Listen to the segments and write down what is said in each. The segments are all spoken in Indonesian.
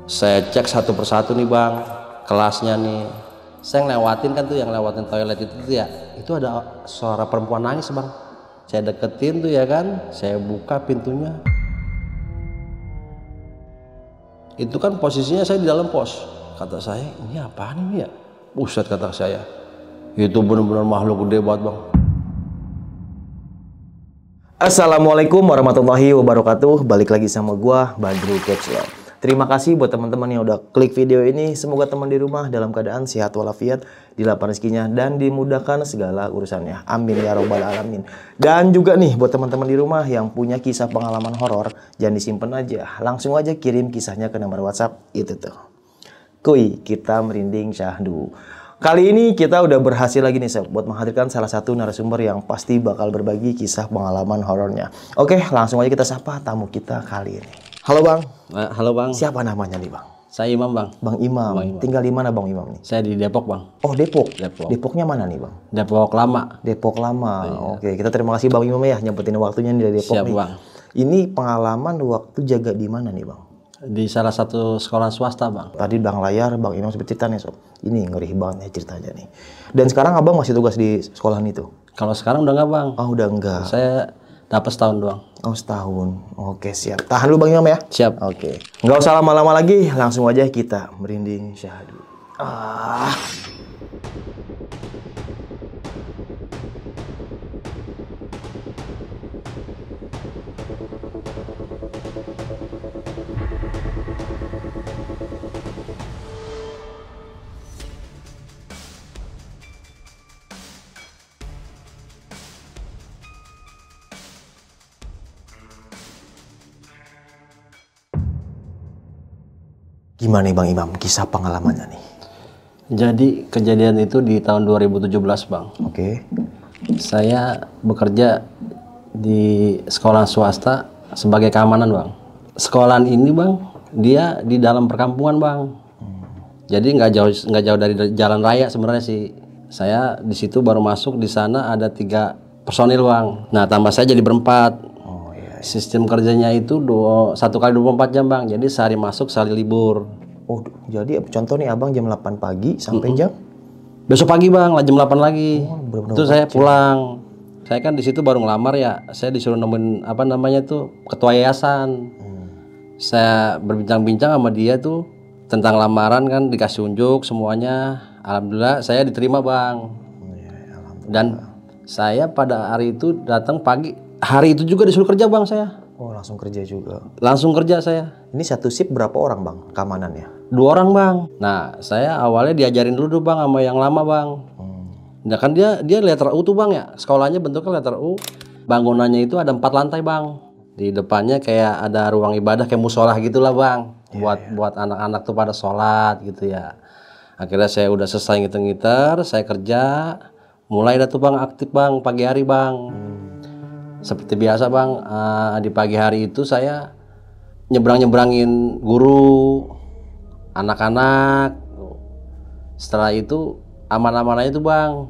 Saya cek satu persatu nih bang, kelasnya nih. Saya ngelewatin kan tuh, yang lewatin toilet itu tuh ya, itu ada suara perempuan nangis bang. Saya deketin tuh ya kan, saya buka pintunya. Itu kan posisinya saya di dalam pos. Kata saya, ini apaan ini ya? Buset kata saya, itu benar-benar makhluk gede banget bang. Assalamualaikum warahmatullahi wabarakatuh. Balik lagi sama gua, Badru Kecil. Terima kasih buat teman-teman yang udah klik video ini. Semoga teman di rumah dalam keadaan sehat walafiat, dilapangkan rezekinya dan dimudahkan segala urusannya. Amin ya robbal alamin. Dan juga nih buat teman-teman di rumah yang punya kisah pengalaman horor, jangan disimpan aja. Langsung aja kirim kisahnya ke nomor WhatsApp itu tuh. Kuy, kita merinding syahdu. Kali ini kita udah berhasil lagi nih Sob, buat menghadirkan salah satu narasumber yang pasti bakal berbagi kisah pengalaman horornya. Oke, langsung aja kita sapa tamu kita kali ini. Halo Bang. Halo bang. Siapa namanya nih Bang? Saya Imam bang. Bang Imam. Bang Imam. Tinggal di mana Bang Imam nih? Saya di Depok bang. Oh Depok. Depok. Depoknya mana nih Bang? Depok lama. Depok lama. Iya. Oke, kita terima kasih Bang Imam ya nyempetin waktunya nih dari Depok. Siap nih. bang. Ini pengalaman waktu jaga di mana nih Bang? Di salah satu sekolah swasta bang. Tadi Bang layar Bang Imam seperti cerita nih Sob. Ini ngeri banget ya ceritanya nih. Dan sekarang Abang masih tugas di sekolahan itu? Kalau sekarang udah nggak bang. Oh udah enggak. Saya dapat setahun doang. Oh setahun. Oke siap. Tahan dulu Bang Imam ya. Siap. Oke. Nggak usah lama-lama lagi. Langsung aja kita merinding syahadu. Gimana nih Bang Imam kisah pengalamannya nih? Jadi kejadian itu di tahun 2017 bang. Oke. Saya bekerja di sekolah swasta sebagai keamanan bang. Sekolahan ini bang, dia di dalam perkampungan bang. Jadi nggak jauh dari jalan raya sebenarnya sih. Saya di situ baru masuk, di sana ada 3 personil bang. Nah tambah saya jadi berempat. Oh iya. Sistem kerjanya itu 1 kali 24 jam bang. Jadi sehari masuk, sehari libur. Oh jadi contoh nih Abang jam 8 pagi sampai jam? Besok pagi bang, jam 8 lagi. bener-bener Itu saya pulang. Saya kan di situ baru ngelamar ya. Saya disuruh nemuin apa namanya tuh ketua yayasan. Saya berbincang-bincang sama dia tuh tentang lamaran kan, dikasih unjuk semuanya. Alhamdulillah saya diterima bang. Dan saya pada hari itu datang pagi. Hari itu juga disuruh kerja bang saya. Oh langsung kerja juga. Langsung kerja saya. Ini satu shift berapa orang Bang keamanannya? 2 orang bang. Nah saya awalnya diajarin dulu tuh bang sama yang lama bang. Nah kan dia letter U tuh bang ya. Sekolahnya bentuknya letter U. Bangunannya itu ada 4 lantai bang. Di depannya kayak ada ruang ibadah kayak musola gitulah bang. Buat anak-anak tuh pada sholat gitu ya. Akhirnya saya udah selesai ngiter-ngiter, saya kerja. Mulai dah tuh bang aktif bang pagi hari bang. Seperti biasa bang, di pagi hari itu saya nyebrangin guru, anak-anak. Setelah itu aman-aman aja tuh bang.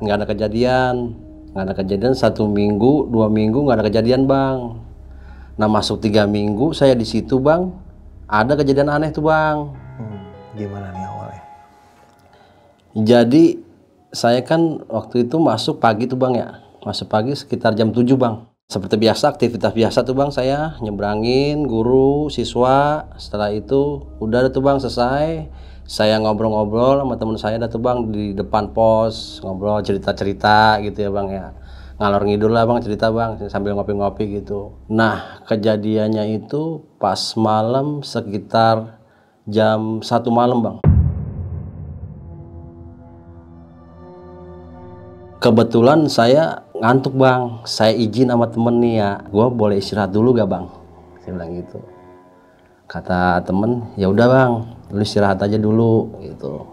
Nggak ada kejadian. 1 minggu, 2 minggu nggak ada kejadian bang. Nah masuk 3 minggu saya di situ bang, ada kejadian aneh tuh bang. Gimana nih awalnya? Jadi saya kan waktu itu masuk pagi tuh bang ya. Masuk pagi sekitar jam 7 bang. Seperti biasa, aktivitas biasa tuh bang, saya nyebrangin guru, siswa. Setelah itu udah tuh bang selesai. Saya ngobrol-ngobrol sama temen saya tuh bang di depan pos. Ngobrol cerita-cerita gitu ya bang ya. Ngalor ngidul lah bang, cerita bang sambil ngopi-ngopi gitu. Nah kejadiannya itu pas malam sekitar jam 1 malam bang. Kebetulan saya ngantuk bang, saya izin sama temen nih ya, gue boleh istirahat dulu gak bang? Saya bilang gitu. Kata temen, ya udah bang, lu istirahat aja dulu gitu.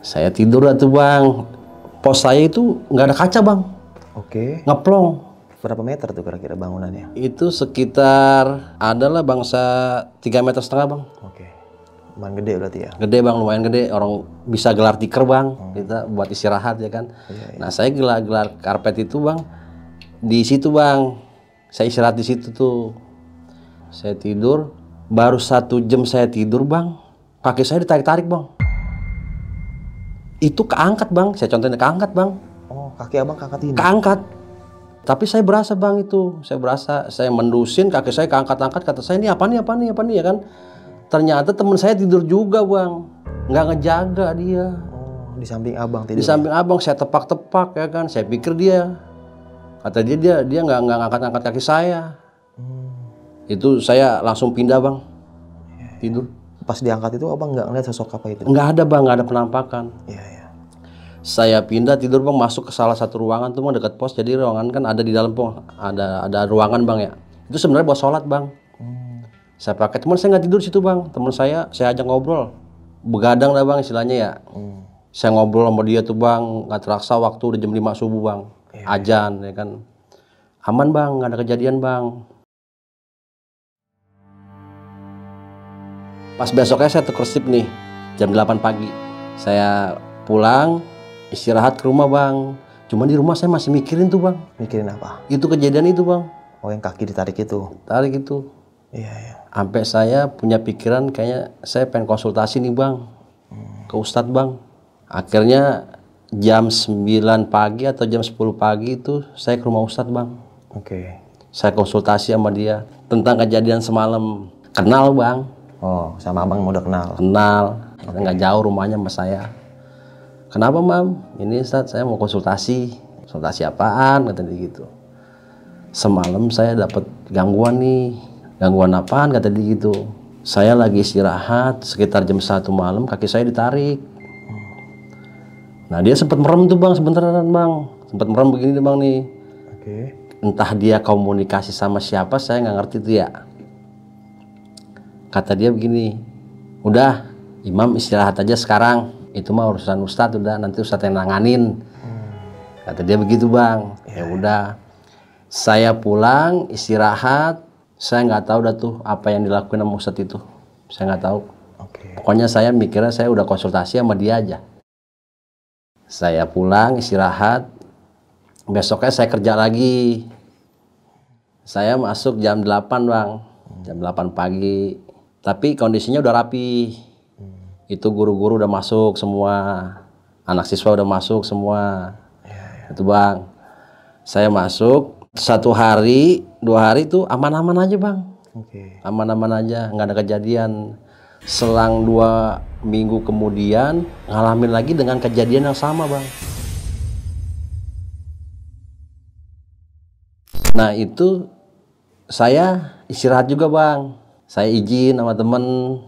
Saya tidur lah tuh bang. Pos saya itu nggak ada kaca bang. Oke. Ngeplong. Berapa meter tuh kira-kira bangunannya? Itu sekitar adalah bangsa 3,5 meter bang. Oke. Lumayan gede berarti ya? Gede bang, lumayan gede. Orang bisa gelar tikar bang, kita buat istirahat ya kan. Nah saya gelar karpet itu bang, di situ bang. Saya istirahat di situ tuh. Saya tidur, Baru 1 jam saya tidur bang, kaki saya ditarik-tarik bang. Itu keangkat bang, saya contohnya keangkat bang. Oh, kaki abang keangkat ini? Keangkat. Tapi saya berasa bang itu, saya mendusin kaki saya keangkat-angkat, kata saya ini apa nih ya kan. Ternyata teman saya tidur juga bang, nggak ngejaga dia. Oh, di samping abang tidur? Di samping abang, saya tepak-tepak ya kan, saya pikir dia. Kata dia nggak ngangkat-angkat kaki saya. Itu saya langsung pindah bang, tidur. Pas diangkat itu abang nggak ngeliat sosok apa itu? Nggak ada bang, nggak ada penampakan. Iya. Saya pindah tidur bang, masuk ke salah satu ruangan tuh bang, dekat pos. Jadi ruangan kan ada di dalam bang, ada ruangan bang ya. Itu sebenarnya buat sholat bang. Saya pakai, teman saya nggak tidur situ bang. Teman saya ajak ngobrol, begadang lah bang istilahnya ya. Saya ngobrol sama dia tuh bang, nggak terasa waktu udah jam 5 subuh bang. Ajan ya kan. Aman bang, nggak ada kejadian bang. Pas besoknya saya tukar shift nih, jam 8 pagi. Saya pulang, istirahat ke rumah bang. Cuman di rumah saya masih mikirin tuh bang. Mikirin apa? Itu kejadian itu bang. Oh, yang kaki ditarik itu? Tarik itu. Iya. Sampai saya punya pikiran kayaknya saya pengen konsultasi nih bang. Ke Ustadz bang. Akhirnya jam 9 pagi atau jam 10 pagi itu saya ke rumah Ustadz bang. Oke. Saya konsultasi sama dia tentang kejadian semalam. Kenal bang. Oh, sama abang udah kenal? Kenal, nggak jauh rumahnya sama saya. Kenapa mam? Ini Ustadz, saya mau konsultasi. Konsultasi apaan? Kata dia gitu. Semalam saya dapat gangguan nih. Gangguan apaan? Kata dia gitu. Saya lagi istirahat sekitar jam 1 malam, kaki saya ditarik. Nah dia sempat merem tuh bang, sebentar bang. Sempat merem begini tuh bang nih. Oke. Entah dia komunikasi sama siapa, saya nggak ngerti tuh ya. Kata dia begini, udah imam istirahat aja sekarang, itu mah urusan Ustadz, udah nanti Ustadz yang nanganin. Kata dia begitu bang. Ya udah, saya pulang istirahat, saya nggak tahu dah tuh apa yang dilakukan sama Ustadz itu, saya nggak tahu. Pokoknya saya mikirnya saya udah konsultasi sama dia aja. Saya pulang istirahat, besoknya saya kerja lagi. Saya masuk jam 8 bang, jam 8 pagi. Tapi kondisinya udah rapi. Itu guru-guru udah masuk semua. Anak siswa udah masuk semua. Itu bang. Saya masuk 1 hari, 2 hari itu aman-aman aja bang. Aman-aman aja, nggak ada kejadian. Selang 2 minggu kemudian ngalamin lagi dengan kejadian yang sama bang. Nah itu saya istirahat juga bang. Saya izin sama temen,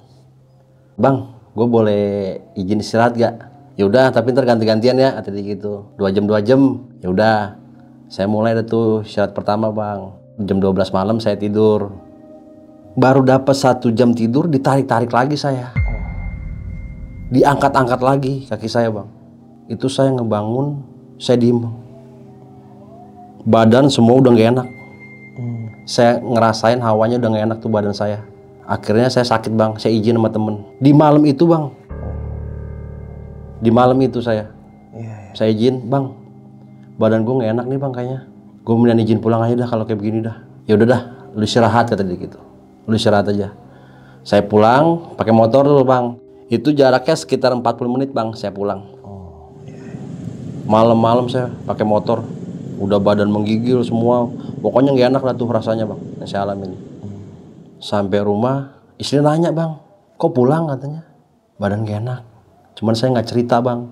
bang, gue boleh izin istirahat gak? Ya udah, tapi ntar ganti-gantian ya, kata dia gitu. 2 jam 2 jam, ya udah. Saya mulai deh tuh istirahat pertama bang. Jam 12 malam saya tidur. Baru dapat 1 jam tidur, ditarik-tarik lagi saya. Diangkat-angkat lagi kaki saya bang. Itu saya ngebangun, saya diem bang. Badan semua udah gak enak. Saya ngerasain hawanya udah gak enak tuh badan saya. Akhirnya saya sakit bang, saya izin sama temen. Di malam itu bang, di malam itu saya izin bang, badan gue gak enak nih bang kayaknya. Gue mendingan izin pulang aja dah kalau kayak begini dah. Ya udah dah, lu istirahat kata dia gitu. Lu istirahat aja. Saya pulang pakai motor dulu bang. Itu jaraknya sekitar 40 menit bang, saya pulang. Malam-malam saya pakai motor. Udah badan menggigil semua, pokoknya nggak enak lah tuh rasanya bang yang saya alamin. Sampai rumah istri nanya bang, kok pulang katanya, badan gak enak. Cuman saya nggak cerita bang,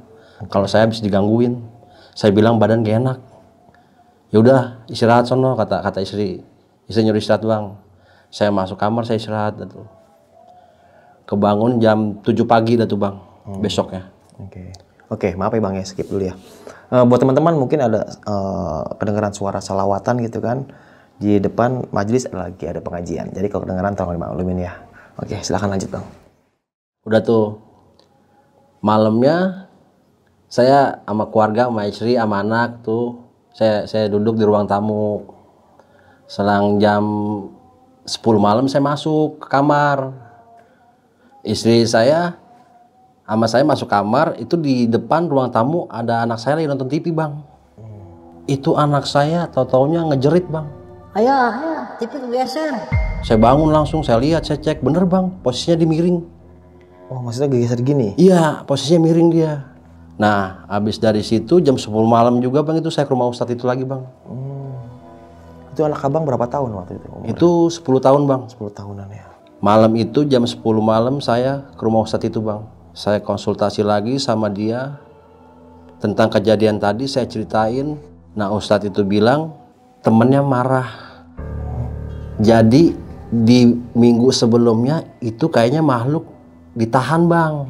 kalau saya habis digangguin. Saya bilang badan gak enak. Ya udah istirahat sono, kata istri nyuruh istirahat bang. Saya masuk kamar, saya istirahat tuh. Kebangun jam 7 pagi dah tuh bang, besoknya. Oke, maaf ya bang ya, skip dulu ya. Buat teman-teman mungkin ada kedengaran suara salawatan gitu kan. Di depan majelis lagi ada pengajian. Jadi kalau kedengaran tolong dimaklumin ya. Oke, silahkan lanjut bang. Udah tuh, malamnya saya sama keluarga, sama istri, sama anak tuh. Saya duduk di ruang tamu. Selang jam 10 malam saya masuk ke kamar. Istri saya sama saya masuk kamar, itu di depan ruang tamu ada anak saya lagi nonton TV bang. Itu anak saya tau-taunya ngejerit bang. Ayah, TV kegeser. Saya bangun langsung, saya lihat, saya cek, bener bang, posisinya di miring. Oh, maksudnya geser gini? Iya, posisinya miring dia. Nah, habis dari situ jam 10 malam juga bang, itu saya ke rumah Ustadz itu lagi bang. Itu anak abang berapa tahun waktu itu? Itu 10 tahun bang. 10 tahunan ya. Malam itu jam 10 malam saya ke rumah Ustadz itu bang. Saya konsultasi lagi sama dia tentang kejadian tadi, saya ceritain. Nah, Ustadz itu bilang temennya marah. Jadi di minggu sebelumnya itu kayaknya makhluk ditahan bang.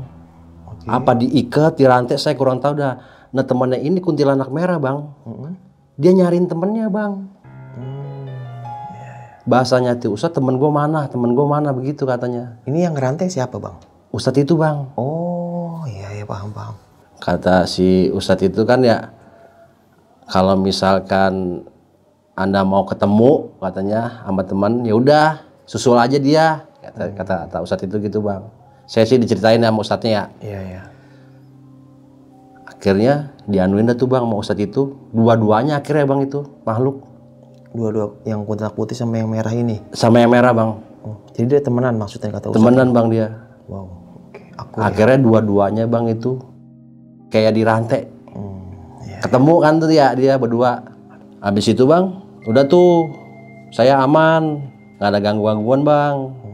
Apa diikat, dirantai, saya kurang tahu dah. Nah, temannya ini kuntilanak merah bang. Dia nyariin temennya bang. Bahasanya tuh, Ustadz temen gue mana begitu katanya. Ini yang ngerantai siapa bang? Ustadz itu bang. Oh iya paham. Kata si Ustadz itu kan ya, kalau misalkan Anda mau ketemu katanya sama teman, ya udah susul aja dia. Kata Ustadz itu gitu bang. Saya sih diceritain sama Ustadznya ya. Iya. Akhirnya dianuin dah tuh bang sama Ustadz itu. Dua-duanya akhirnya bang itu makhluk. Dua yang kuntilanak putih sama yang merah ini? Sama yang merah bang. Jadi dia temenan maksudnya kata Ustadz? Temenan bang dia. Wow. Akhirnya dua-duanya bang itu kayak dirantai. Ketemu kan tuh ya dia berdua. Habis itu bang, udah tuh saya aman, nggak ada gangguan bang.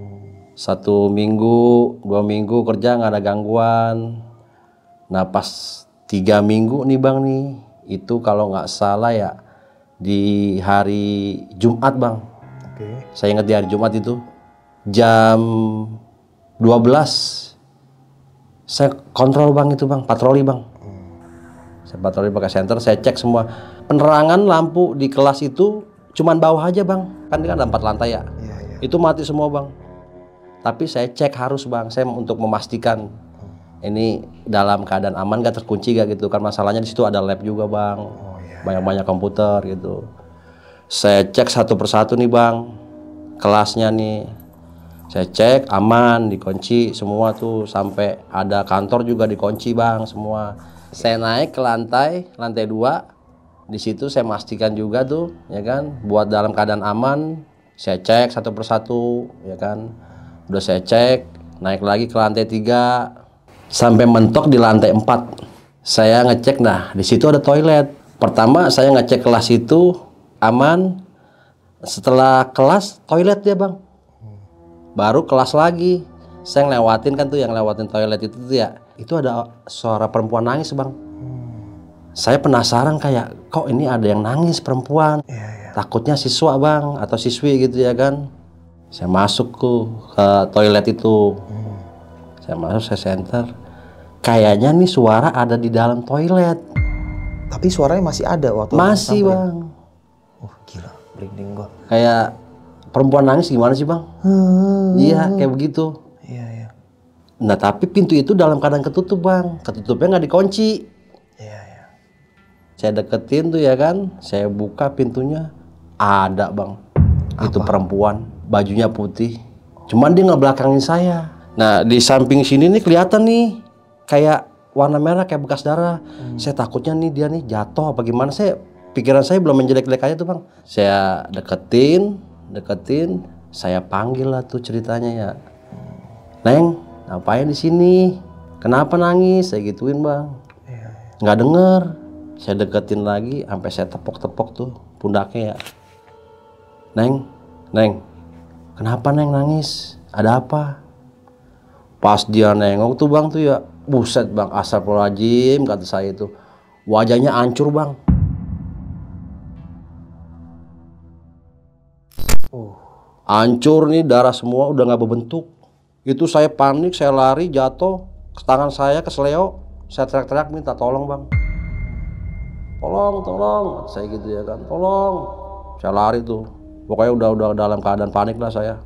1 minggu, 2 minggu kerja nggak ada gangguan. Nah pas 3 minggu nih bang nih, itu kalau nggak salah ya di hari Jumat bang. Saya ingat di hari Jumat itu jam 12 saya kontrol bang itu bang, patroli bang. Saya patroli pakai senter, saya cek semua penerangan lampu di kelas itu cuman bawah aja bang, kan ada 4 lantai ya. Itu mati semua bang. Tapi saya cek harus bang, saya untuk memastikan ini dalam keadaan aman gak, terkunci gak gitu kan. Masalahnya di situ ada lab juga bang, banyak komputer gitu. Saya cek satu persatu nih bang, kelasnya nih. Saya cek aman, dikunci semua tuh, sampai ada kantor juga dikunci bang semua. Saya naik ke lantai 2, di situ saya pastikan juga tuh, ya kan, buat dalam keadaan aman. Saya cek satu persatu, ya kan. Udah saya cek, naik lagi ke lantai 3, sampai mentok di lantai 4. Saya ngecek, nah di situ ada toilet. Pertama saya ngecek kelas itu aman. Setelah kelas toilet dia bang. Baru kelas lagi, saya ngelewatin kan tuh, yang lewatin toilet itu tuh ya, itu ada suara perempuan nangis bang. Saya penasaran kayak, kok ini ada yang nangis perempuan. Takutnya siswa bang, atau siswi gitu ya kan. Saya masuk ke toilet itu. Saya masuk, saya center. Kayaknya nih suara ada di dalam toilet. Tapi suaranya masih ada waktu masih bang. Gila, merinding gua. Kayak perempuan nangis gimana sih bang? Iya kayak begitu. Iya. Nah tapi pintu itu dalam keadaan ketutup bang, ketutupnya nggak dikunci. Iya. Saya deketin tuh ya kan, saya buka pintunya, ada bang. Itu perempuan, bajunya putih, cuman dia ngebelakangin saya. Nah di samping sini nih kelihatan nih kayak warna merah kayak bekas darah. Saya takutnya nih dia nih jatuh apa gimana. Pikiran saya belum menjelek-jelek aja tuh bang. Saya deketin, saya panggil lah tuh ceritanya ya. Neng, ngapain di sini? Kenapa nangis? Saya gituin bang. Nggak denger. Saya deketin lagi, sampai saya tepok-tepok tuh pundaknya ya. Neng, kenapa neng nangis? Ada apa? Pas dia nengok tuh bang tuh ya, buset bang, astagfirullahaladzim kata saya itu. Wajahnya hancur bang. Hancur nih, darah semua udah nggak berbentuk. Itu saya panik, saya lari, jatuh, tangan saya kesleo, saya teriak-teriak minta tolong bang. Tolong, saya gitu ya kan, tolong. Saya lari tuh, pokoknya udah dalam keadaan panik lah saya.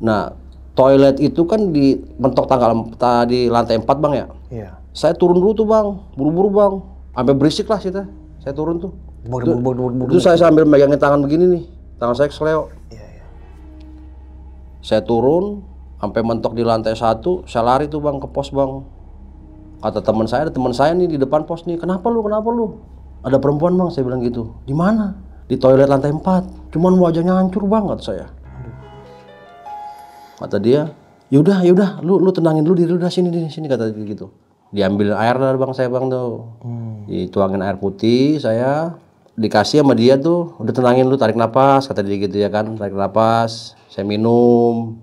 Nah toilet itu kan di mentok di lantai 4 bang ya. Saya turun dulu tuh bang, buru-buru bang, sampai berisik lah kita. Saya turun tuh. Itu saya sambil megangin tangan begini nih, tangan saya kesleo. Saya turun sampai mentok di lantai 1, saya lari tuh bang ke pos bang. Kata teman saya nih di depan pos nih, kenapa lu? Ada perempuan bang, saya bilang gitu. Di mana? Di toilet lantai 4. Cuman wajahnya hancur bang, kata saya. Kata dia, yaudah, lu tenangin dulu diri lu, dah sini kata dia gitu. Diambil air dari bang saya bang tuh, dituangin air putih, saya dikasih sama dia tuh, udah tenangin lu, tarik napas, kata dia gitu ya kan, tarik napas, saya minum.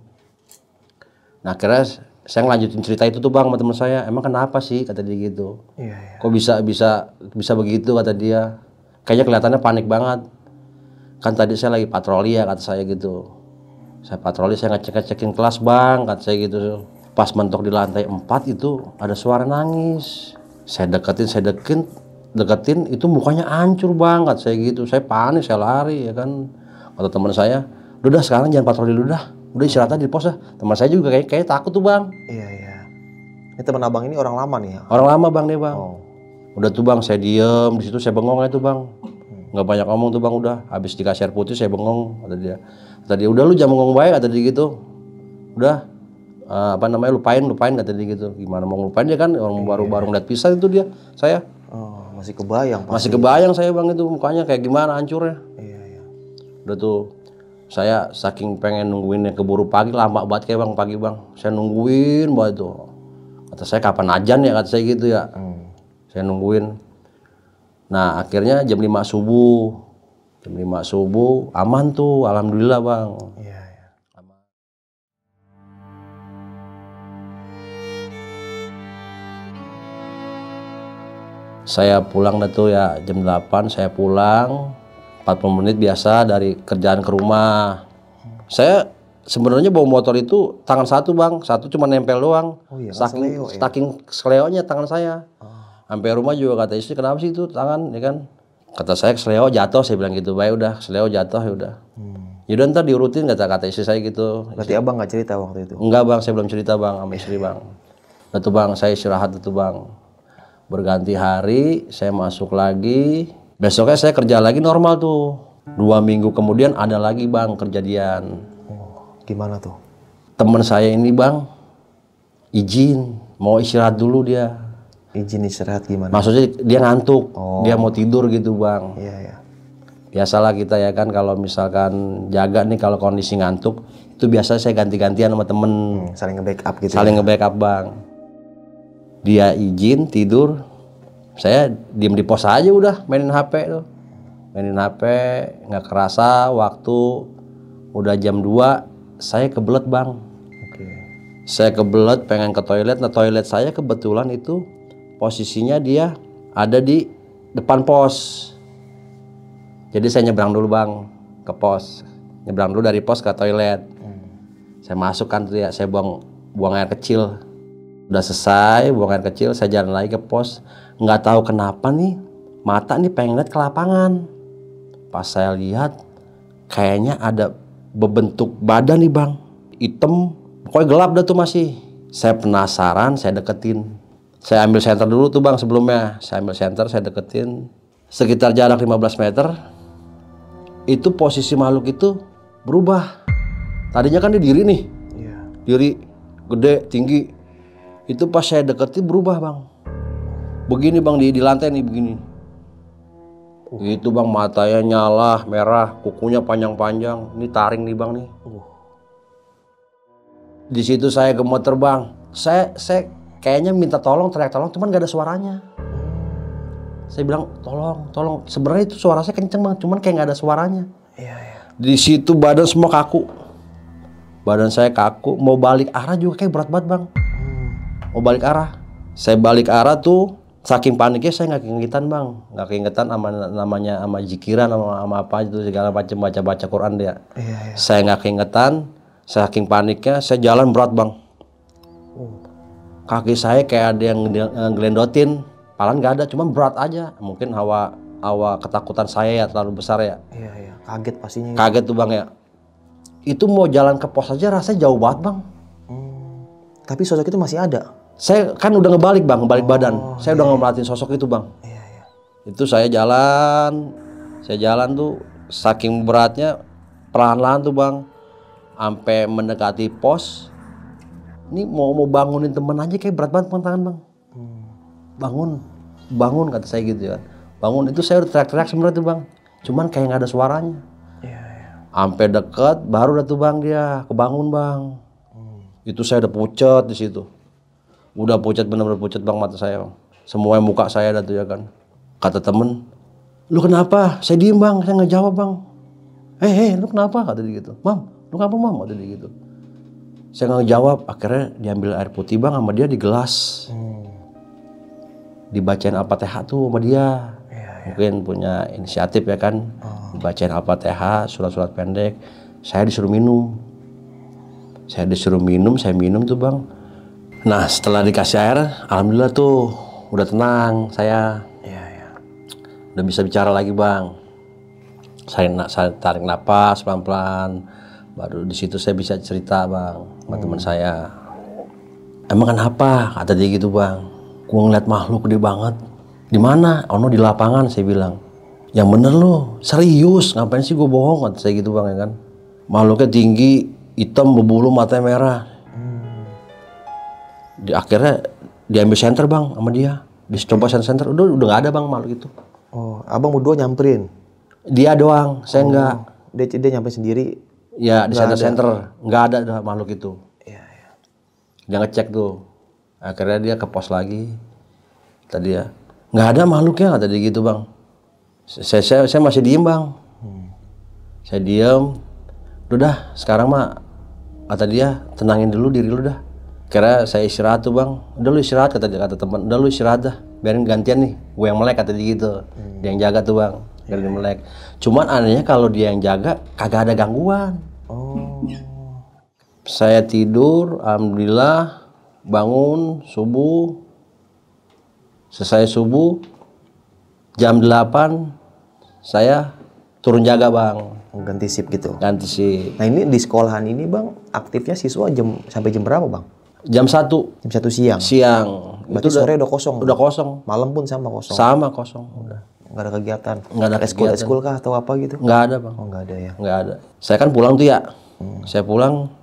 Nah akhirnya saya ngelanjutin cerita itu tuh bang sama teman saya, emang kenapa sih kata dia gitu. Kok bisa begitu kata dia, kayaknya kelihatannya panik banget. Kan tadi saya lagi patroli ya kata saya gitu. Saya patroli, saya ngecekin kelas bang kata saya gitu. Pas mentok di lantai 4 itu ada suara nangis. Saya deketin itu mukanya hancur bang kata saya gitu. Saya panik, saya lari ya kan. Kata teman saya, udah sekarang jangan patroli dulu dah, udah istirahat aja di pos dah. Teman saya juga kayak takut tuh bang. Iya. Ini teman abang ini orang lama nih ya? Orang lama bang nih bang. Udah tuh bang, saya diem di situ, saya bengong aja tuh bang. Nggak banyak ngomong tuh bang, udah habis dikasih air putih saya bengong. Kata dia udah lu jangan bengong baik kata dia gitu. Udah lupain kata dia gitu. Gimana mau lupain dia kan orang baru ngeliat pisah itu dia saya. Masih kebayang pasti. Masih kebayang saya bang itu mukanya kayak gimana hancurnya. Iya. Udah tuh saya saking pengen nungguinnya keburu pagi, lama banget kayak bang pagi bang. Saya nungguin banget tuh. Kata saya kapan ajan ya kata saya gitu ya. Saya nungguin. Nah akhirnya jam 5 subuh. Jam 5 subuh aman tuh, alhamdulillah bang. Iya. Aman. Saya pulang dah tuh ya jam 8 saya pulang. 40 menit biasa dari kerjaan ke rumah. Saya sebenarnya bawa motor itu tangan satu bang, satu cuma nempel doang. Saking seleonya tangan saya. Sampai rumah juga kata istri, kenapa sih itu tangan ya kan? Kata saya seleo jatuh, saya bilang gitu. Baik udah, seleo jatuh ya udah. Yaudah ntar diurutin kata istri saya gitu. Berarti abang nggak cerita waktu itu? Enggak bang, saya belum cerita bang sama istri bang. Nah tuh bang, saya istirahat itu bang. Berganti hari, saya masuk lagi. Besoknya saya kerja lagi normal tuh. 2 minggu kemudian ada lagi bang kejadian. Gimana tuh? Temen saya ini bang, izin mau istirahat dulu dia. Izin istirahat gimana? Maksudnya dia ngantuk, dia mau tidur gitu bang. Iya. Biasalah kita ya kan kalau misalkan jaga nih kalau kondisi ngantuk, itu biasa saya ganti-gantian sama temen. Saling nge-backup gitu. Saling nge-backup bang. Dia izin tidur, saya diem di pos aja udah mainin HP tuh. Mainin HP, nggak kerasa waktu udah jam 2, saya kebelet bang. Saya kebelet pengen ke toilet. Nah toilet saya kebetulan itu posisinya dia ada di depan pos. Jadi saya nyebrang dulu bang ke pos. Nyebrang dulu dari pos ke toilet. Saya masuk kan tuh ya, saya buang air kecil. Udah selesai buang air kecil, saya jalan lagi ke pos. Nggak tahu kenapa nih, mata nih pengen lihat ke lapangan. Pas saya lihat, kayaknya ada berbentuk badan nih bang, hitam, pokoknya gelap dah tuh masih. Saya penasaran, saya deketin. Saya ambil senter dulu tuh bang sebelumnya. Saya ambil senter, saya deketin. Sekitar jarak 15 meter, itu posisi makhluk itu berubah. Tadinya kan dia diri nih, diri gede, tinggi. Itu pas saya deketin berubah bang. Begini bang di lantai nih begini. Itu bang matanya nyala merah, kukunya panjang-panjang. Ini taring nih bang nih. Di situ saya gemeter bang. Saya kayaknya minta tolong, teriak tolong, cuman gak ada suaranya. Saya bilang tolong. Sebenarnya itu suara saya kenceng bang, cuman kayak gak ada suaranya. Di situ badan semua kaku. Badan saya kaku, mau balik arah juga kayak berat banget bang. Mau balik arah. Saya balik arah tuh, saking paniknya saya nggak keingetan bang. Nggak keingetan sama zikiran, sama apa itu segala macam, baca Quran dia. Saya nggak keingetan, saking paniknya saya jalan berat bang. Kaki saya kayak ada yang ngelendotin, palan nggak ada, cuma berat aja. Mungkin hawa ketakutan saya ya terlalu besar ya. Kaget pastinya. Kaget tuh bang ya. Itu mau jalan ke pos aja rasanya jauh banget bang. Tapi sosok itu masih ada? Saya kan udah ngebalik bang, ngebalik badan. Saya udah ngemerhatiin sosok itu bang. Itu saya jalan tuh saking beratnya, perlahan-lahan tuh bang, sampai mendekati pos. Ini mau bangunin temen aja kayak berat banget tangan bang. Bangun kata saya gitu kan. Bangun, itu saya udah teriak-teriak sebenarnya tuh bang. Cuman kayak nggak ada suaranya. Sampai deket baru dah tuh bang dia kebangun bang. Itu saya udah pucat di situ. Udah pucat, bener-bener pucat bang mata saya. Semua muka saya ada tuh ya kan. Kata temen, lu kenapa? Saya diem bang, saya nggak jawab bang. Lu kenapa? Kata dia gitu. Mam, lu kenapa mam? Kata dia gitu. Saya nggak jawab. Akhirnya diambil air putih bang sama dia di gelas. Dibacain Al-Fatihah tuh sama dia. Mungkin punya inisiatif ya kan. Dibacain Al-Fatihah, surat-surat pendek. Saya disuruh minum. Saya minum tuh bang. Nah setelah dikasih air, alhamdulillah tuh udah tenang saya. Udah bisa bicara lagi bang. Saya tarik napas pelan-pelan. Baru di situ saya bisa cerita bang sama teman saya. Emang kenapa? Kata dia gitu bang. Gua ngeliat makhluk gede banget. Di mana? Ono di lapangan, saya bilang. Yang bener lu, serius. Ngapain sih gue bohong? Kata saya gitu bang ya kan. Makhluknya tinggi, hitam, berbulu, matanya merah. Akhirnya diambil senter bang sama dia. Dicoba senter, udah nggak ada bang makhluk itu. Oh, abang berdua nyamperin? Dia doang, saya enggak. Dia nyamperin sendiri? Ya di senter, nggak ada makhluk itu. Dia ngecek tuh. Akhirnya dia ke pos lagi. Tadi ya, nggak ada makhluknya, kata dia gitu bang. Saya masih diem bang. Saya diem. Udah sekarang mah, kata dia, tenangin dulu diri lu dah. Kira saya istirahat tuh bang. Udah lu istirahat, kata teman. Udah lu istirahat dah. Biarin gantian nih. Gue yang melek, kata dia gitu. Dia yang jaga tuh bang. Biar dia melek. Cuman anehnya kalau dia yang jaga, kagak ada gangguan. Saya tidur, alhamdulillah. Bangun subuh. Selesai subuh, jam 8 saya turun jaga bang. Ganti shift gitu? Ganti shift. Nah ini di sekolahan ini bang, aktifnya siswa sampai jam berapa bang? Jam 1. Jam 1 siang? Siang. Berarti sore udah kosong? Udah kosong. Malam pun sama kosong? Sama kosong. Udah. Nggak ada kegiatan? Nggak ada kegiatan. Eskul kah atau apa gitu? Nggak ada bang. Oh nggak ada ya? Nggak ada. Saya kan pulang tuh ya. Saya pulang,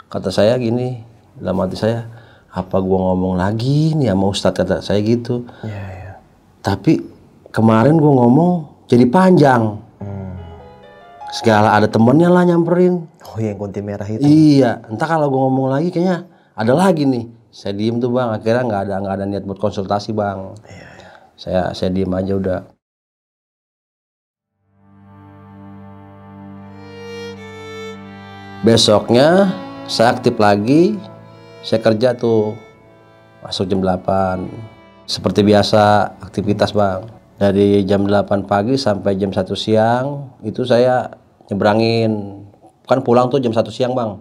kata saya gini, dalam hati saya, apa gua ngomong lagi nih sama Ustadz, kata saya gitu. Tapi kemarin gua ngomong jadi panjang. Segala ada temennya lah nyamperin. Oh yang kunti merah itu? Iya, entah kalau gua ngomong lagi kayaknya ada lagi nih. Saya diem tuh bang, akhirnya nggak ada niat buat konsultasi bang. Saya diem aja udah. Besoknya saya aktif lagi, saya kerja tuh, masuk jam 8. Seperti biasa aktivitas bang. Dari jam 8 pagi sampai jam 1 siang itu saya nyebrangin. Kan pulang tuh jam 1 siang bang.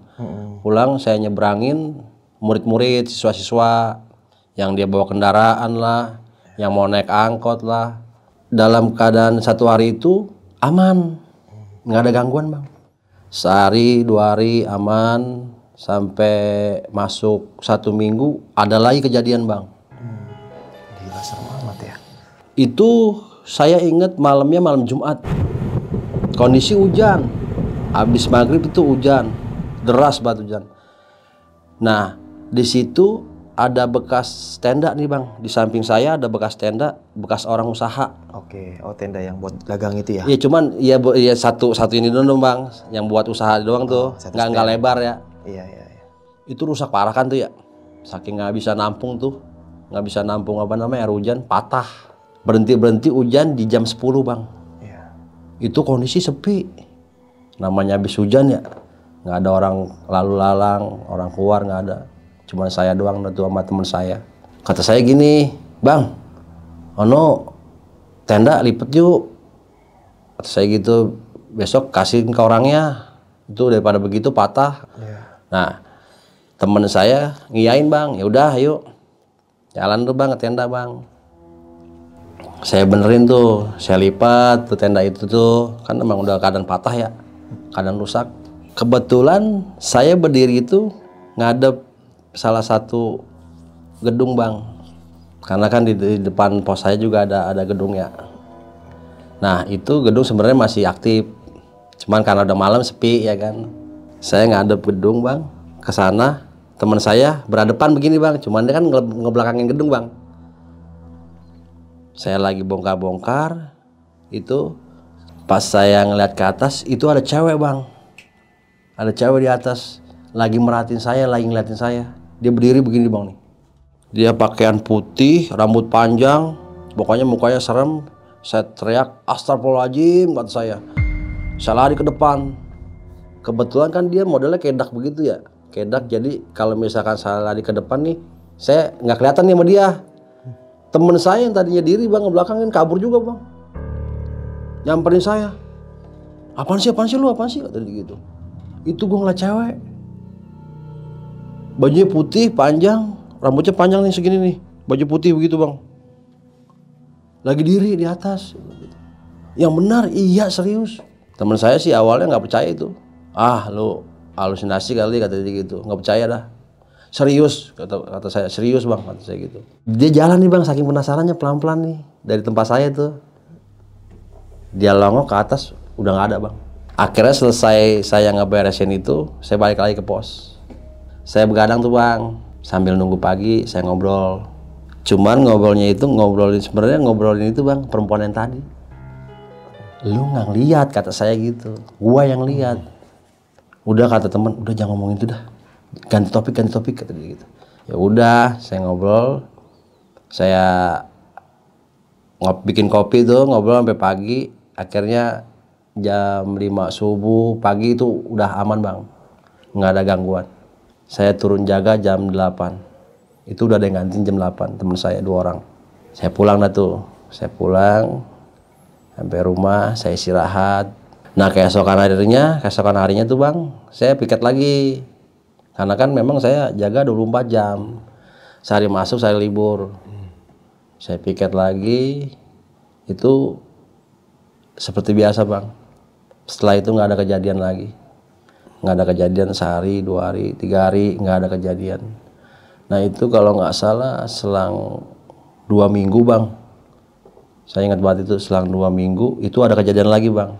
Pulang saya nyebrangin murid-murid, siswa-siswa yang dia bawa kendaraan lah, yang mau naik angkot lah. Dalam keadaan 1 hari itu aman, nggak ada gangguan bang. Sehari 2 hari aman, sampai masuk 1 minggu ada lagi kejadian bang. Gila serem amat ya. Itu saya ingat malamnya malam Jumat, kondisi hujan, habis maghrib itu hujan, deras banget hujan. Nah di situ ada bekas tenda nih bang, di samping saya ada bekas tenda, bekas orang usaha. Oke, oh tenda yang buat dagang itu ya? Iya cuman ya satu ini doang bang, yang buat usaha doang tuh, nggak lebar ya. Iya. Itu rusak parah kan tuh ya, saking nggak bisa nampung tuh, nggak bisa nampung apa namanya air hujan, patah. Berhenti hujan di jam 10 bang. Itu kondisi sepi, namanya habis hujan ya, nggak ada orang lalu lalang, orang keluar nggak ada, cuma saya doang tuh sama teman saya. Kata saya gini, bang, ono tenda lipet yuk, kata saya gitu, besok kasihin ke orangnya, itu daripada begitu patah. Nah teman saya ngiyain bang, ya udah ayo jalan tuh bang ke tenda bang. Saya benerin tuh, saya lipat tuh tenda itu tuh, kan emang udah keadaan patah ya, keadaan rusak. Kebetulan saya berdiri itu ngadep salah satu gedung bang, karena kan di depan pos saya juga ada gedung ya. Nah itu gedung sebenarnya masih aktif, cuman karena udah malam sepi ya kan. Saya ngadep gedung bang, ke sana teman saya berhadapan begini bang, cuman dia kan ngebelakangin gedung bang. Saya lagi bongkar-bongkar, itu pas saya ngeliat ke atas itu ada cewek bang, ada cewek di atas lagi merhatiin saya, lagi ngeliatin saya. Dia berdiri begini bang nih. Dia pakaian putih, rambut panjang, pokoknya mukanya serem. Saya teriak, astagfirullahaladzim, kata saya. Saya lari ke depan. Kebetulan kan dia modelnya kedak begitu ya. Kedak, jadi kalau misalkan saya lari ke depan nih, saya nggak kelihatan nih sama dia. Temen saya yang tadinya diri bang, ngebelakangin, kabur juga bang. Nyamperin saya. Apaan sih lu, apaan sih? Kata dia gitu. Itu gue ngeliat cewek. Bajunya putih, panjang, rambutnya panjang nih segini nih. Baju putih begitu bang. Lagi diri di atas. Yang benar, iya serius. Temen saya sih awalnya nggak percaya itu. Ah lu halusinasi kali, kata dia gitu. Nggak percaya dah. Serius, kata saya, serius bang, kata saya gitu. Dia jalan nih bang, saking penasarannya pelan-pelan nih. Dari tempat saya tuh. Dia longok ke atas, udah nggak ada bang. Akhirnya selesai saya ngeberesin itu, saya balik lagi ke pos. Saya begadang tuh bang, sambil nunggu pagi saya ngobrol. Cuman ngobrolnya itu ngobrolin itu bang, perempuan yang tadi. Lu nggak lihat, kata saya gitu. Gua yang lihat. Udah, kata teman, udah jangan ngomongin itu dah. Ganti topik, kata dia gitu. Ya udah, saya ngobrol. Saya bikin kopi tuh, ngobrol sampai pagi. Akhirnya jam 5 subuh pagi itu udah aman bang, nggak ada gangguan. Saya turun jaga jam 8, itu udah ada yang gantiin jam 8, temen saya 2 orang. Saya pulang dah tuh, saya pulang sampai rumah, saya istirahat. Nah keesokan harinya tuh bang, saya piket lagi, karena kan memang saya jaga 24 jam, sehari masuk sehari libur. Saya piket lagi, itu seperti biasa bang. Setelah itu nggak ada kejadian lagi, nggak ada kejadian sehari, 2 hari, 3 hari nggak ada kejadian. Nah itu kalau nggak salah selang 2 minggu bang, saya ingat banget itu, selang 2 minggu itu ada kejadian lagi bang.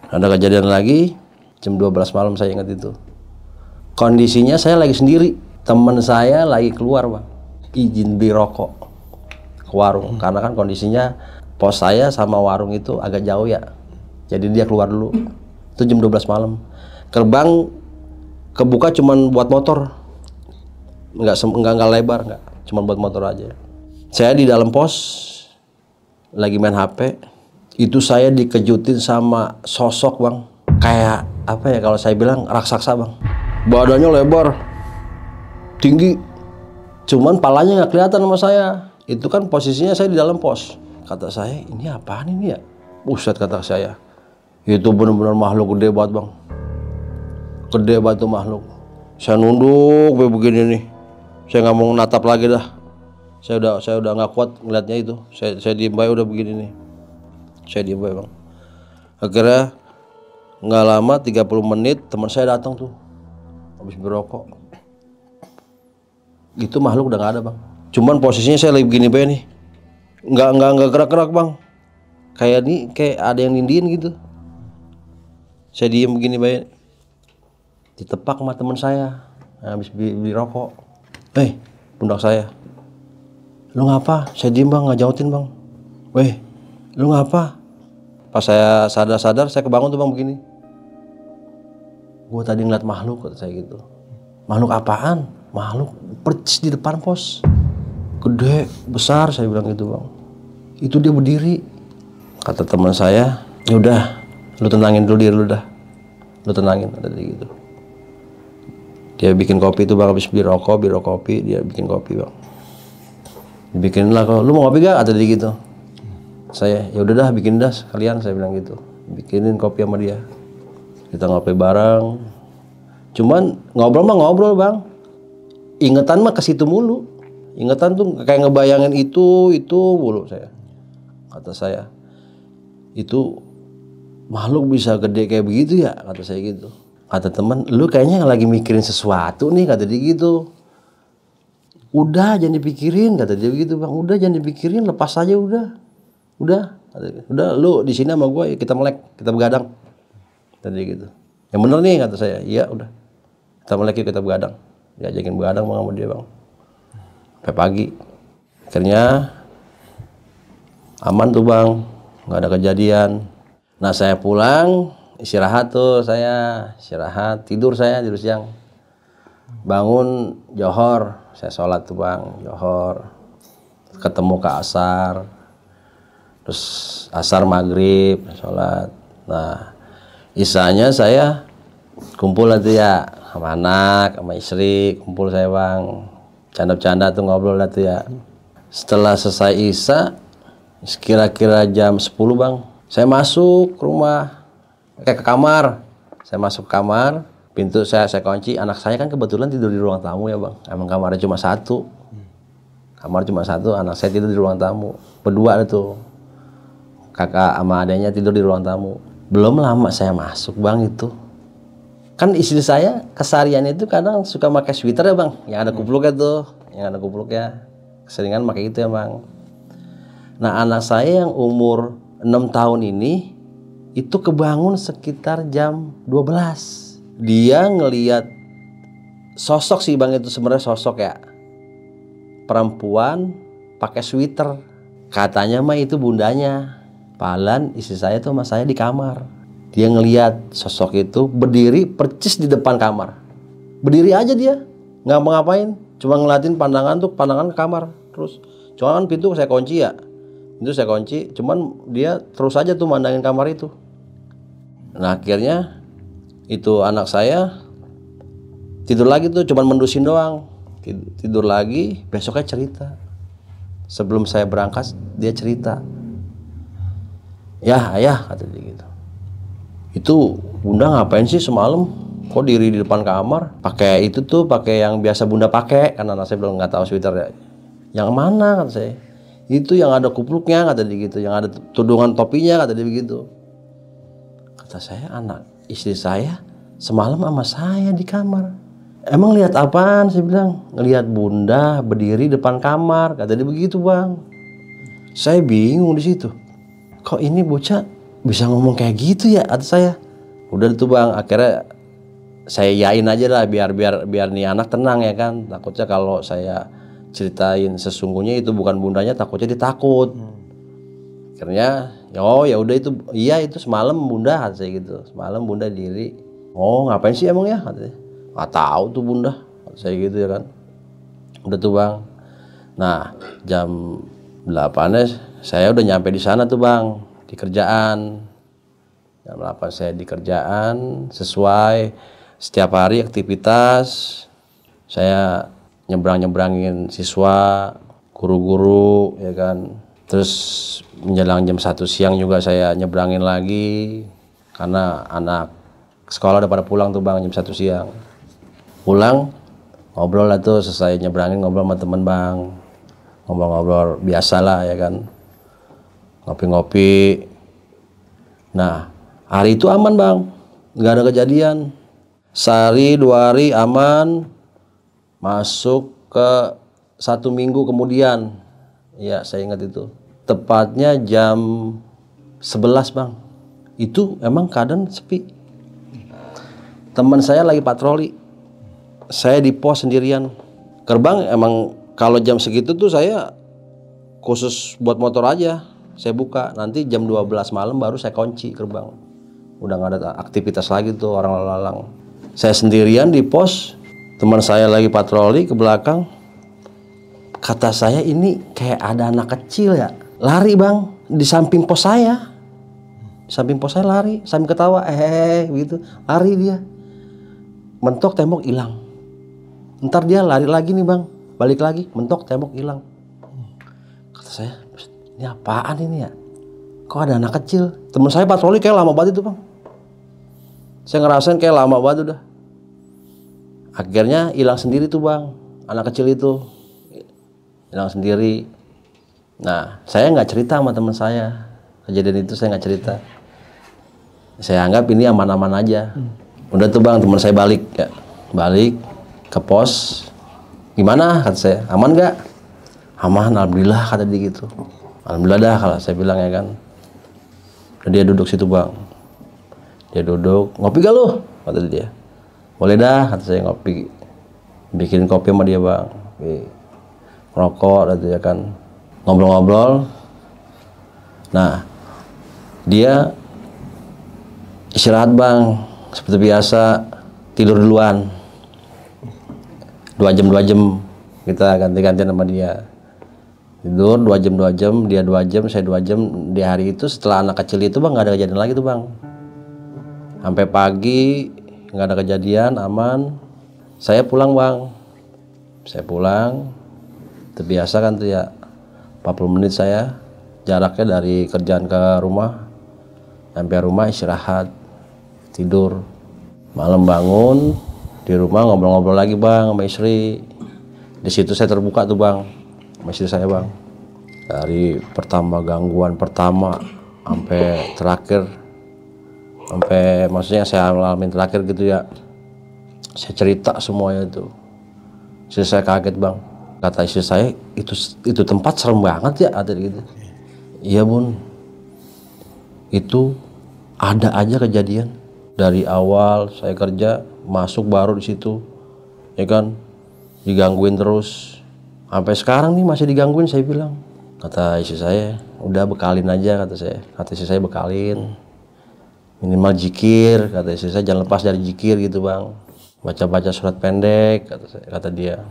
Ada kejadian lagi jam 12 malam, saya ingat itu. Kondisinya saya lagi sendiri, teman saya lagi keluar bang, izin beli rokok ke warung, karena kan kondisinya pos saya sama warung itu agak jauh ya, jadi dia keluar dulu. Itu jam 12 malam. Gerbang kebuka cuman buat motor, nggak lebar, nggak, cuman buat motor aja. Saya di dalam pos lagi main HP, itu saya dikejutin sama sosok bang, kayak apa ya kalau saya bilang raksasa bang. Badannya lebar, tinggi, cuman palanya nggak kelihatan sama saya. Itu kan posisinya saya di dalam pos. Kata saya, ini apaan ini ya? Buset, kata saya. Itu benar-benar makhluk gede banget bang. Gede banget tuh makhluk. Saya nunduk begini nih. Saya nggak mau natap lagi dah. Saya udah nggak kuat ngeliatnya itu. Saya diem baik udah begini nih. Saya diem baik bang. Akhirnya nggak lama 30 menit teman saya datang tuh. Habis berokok. Itu makhluk udah nggak ada bang. Cuman posisinya saya lagi begini baik nih. Nggak gerak-gerak bang, kayak ada yang nindiin gitu. Saya diem begini baik, ditepak sama teman saya habis beli rokok. Pundak saya. Lu ngapa? Saya diem bang, nggak jauhin bang. Lu ngapa? Pas saya sadar saya kebangun tuh bang begini. Gue tadi ngeliat makhluk, kata saya gitu. Makhluk apaan? Makhluk percis di depan pos. Gede, besar, saya bilang gitu bang. Itu dia berdiri. Kata teman saya, ya udah, lu tenangin dulu diri lu dah. Lu tenangin, kata dia gitu. Dia bikin kopi itu bang, habis biro kopi, dia bikin kopi bang. Dibikin lah, kalau lu mau kopi gak? Kata dia gitu. Saya, ya udah dah, bikin dah sekalian, saya bilang gitu. Bikinin kopi sama dia. Kita ngopi bareng. Cuman ngobrol bang. Ingetan mah ke situ mulu. Ingetan tuh kayak ngebayangin itu mulu saya. Kata saya, itu makhluk bisa gede kayak begitu ya, kata saya gitu. Kata teman, lu kayaknya lagi mikirin sesuatu nih, kata dia gitu. Udah jangan dipikirin, kata dia gitu bang. Udah jangan dipikirin, lepas aja udah. Udah lu di sini sama gue, kita melek, kita begadang. Kata dia gitu. Yang bener nih, kata saya. Iya udah. Kita melek, kita begadang. Diajakin begadang bang sama dia bang. Sampai pagi. Akhirnya aman tuh bang, nggak ada kejadian. Nah saya pulang, istirahat tuh saya, istirahat, tidur siang. Bangun johor, saya sholat tuh bang, johor. Ketemu ke asar, terus asar maghrib, sholat. Nah, isanya saya kumpul tuh ya, sama anak, sama istri, kumpul saya bang. Canda-canda tuh ngobrol tuh ya. Setelah selesai isya, kira-kira jam 10 bang, saya masuk ke rumah, ke kamar. Saya masuk ke kamar, pintu saya kunci. Anak saya kan kebetulan tidur di ruang tamu ya bang. Emang kamarnya cuma satu. Kamar cuma satu, anak saya tidur di ruang tamu. Berdua itu. Kakak sama adanya tidur di ruang tamu. Belum lama saya masuk bang itu. Kan istri saya keseharian itu kadang suka pakai sweater ya bang. Yang ada kupluknya tuh. Yang ada kupluknya. Keseringan pakai itu ya bang. Nah anak saya yang umur 6 tahun ini itu kebangun sekitar jam 12. Dia ngelihat sosok sih bang, itu sebenarnya sosok ya, perempuan pakai sweater. Katanya mah itu bundanya. Palan istri saya tuh sama saya di kamar. Dia ngelihat sosok itu berdiri percis di depan kamar. Berdiri aja dia, nggak ngapain, cuma ngeliatin pandangan ke kamar terus. Cuma kan pintu saya kunci ya. Itu saya kunci, cuman dia terus aja tuh mandangin kamar itu. Nah akhirnya itu anak saya tidur lagi tuh, cuman mendusin doang. Tidur lagi, besoknya cerita. Sebelum saya berangkat dia cerita. Ya ayah, kata dia gitu. Itu bunda ngapain sih semalam? Kok diri di depan kamar? Pakai itu tuh, pakai yang biasa bunda pakai. Karena anak saya belum nggak tahu sweater ya. Yang mana kata saya? Itu yang ada kupluknya kata dia gitu, yang ada tudungan topinya kata dia begitu. Kata saya, anak istri saya semalam sama saya di kamar. Emang lihat apaan? Saya bilang, ngelihat bunda berdiri depan kamar kata dia begitu bang. Saya bingung di situ. Kok ini bocah bisa ngomong kayak gitu ya? Kata saya. Udah tuh bang, akhirnya saya yain aja lah biar nih anak tenang ya kan. Takutnya kalau saya ceritain sesungguhnya itu bukan bundanya, takutnya dia takut. Akhirnya ya udah itu, iya itu semalam bunda kata saya gitu. Semalam bunda diri. Oh ngapain sih emang ya katanya. Nggak tahu tuh bunda kata saya gitu ya kan. Udah tuh bang. Nah jam 8 saya udah nyampe di sana tuh bang, di kerjaan. Jam 8 saya di kerjaan sesuai setiap hari aktivitas. Saya nyebrangin siswa, guru-guru ya kan. Terus menjelang jam 1 siang juga saya nyebrangin lagi karena anak sekolah udah pada pulang tuh bang jam 1 siang. Pulang ngobrol lah tuh, selesai nyebrangin ngobrol sama temen bang. Ngobrol-ngobrol biasa lah ya kan. Ngopi-ngopi. Nah hari itu aman bang, nggak ada kejadian. Sehari 2 hari aman. Masuk ke 1 minggu kemudian, ya saya ingat itu, tepatnya jam 11 bang, itu emang keadaan sepi. Teman saya lagi patroli, saya di pos sendirian. Gerbang emang kalau jam segitu tuh saya khusus buat motor aja, saya buka. Nanti jam 12 malam baru saya kunci gerbang. Udah nggak ada aktivitas lagi tuh orang lalang. Saya sendirian di pos. Teman saya lagi patroli ke belakang. Kata saya ini kayak ada anak kecil ya. Lari bang, di samping pos saya. Di samping pos saya lari, sambil ketawa, gitu. Lari dia. Mentok tembok hilang. Ntar dia lari lagi nih bang, balik lagi, mentok tembok hilang. Kata saya, ini apaan ini ya? Kok ada anak kecil? Teman saya patroli kayak lama banget itu bang. Saya ngerasain kayak lama banget udah. Akhirnya hilang sendiri tuh bang, anak kecil itu hilang sendiri. Nah saya nggak cerita sama teman saya kejadian itu, saya nggak cerita. Saya anggap ini aman-aman aja. Udah tuh bang, teman saya balik ke pos. Gimana kata saya, aman nggak? Aman, alhamdulillah kata dia gitu. Alhamdulillah dah kalau saya bilang ya kan. Dan dia duduk situ bang, dia duduk, ngopi gak lu? Kata dia. Boleh dah, kata saya, ngopi. Bikin kopi sama dia bang. Rokok, kata dia kan. Ngobrol-ngobrol. Nah, dia Istirahat bang, seperti biasa, tidur duluan. 2 jam kita ganti-gantian sama dia. Tidur 2 jam, dia 2 jam, saya 2 jam. Di hari itu setelah anak kecil itu bang, nggak ada kejadian lagi tuh bang. Sampai pagi nggak ada kejadian, aman. Saya pulang bang. Saya pulang. Terbiasa kan tuh ya, 40 menit saya jaraknya dari kerjaan ke rumah. Sampai rumah istirahat, tidur. Malam bangun di rumah ngobrol-ngobrol lagi bang sama istri. Di situ saya terbuka tuh bang sama istri saya bang. Dari pertama gangguan pertama sampai terakhir, sampai maksudnya saya alamin terakhir gitu ya. Saya cerita semuanya itu. Istri saya kaget bang. Kata istri saya, itu tempat serem banget ya, kata gitu. Iya bun, itu ada aja kejadian. Dari awal saya kerja masuk baru di situ, ya kan, digangguin terus. Sampai sekarang nih masih digangguin, saya bilang. Kata istri saya, udah bekalin aja, kata saya. Kata istri saya bekalin, minimal zikir, kata istri saya, jangan lepas dari zikir gitu bang. Baca-baca surat pendek, kata dia.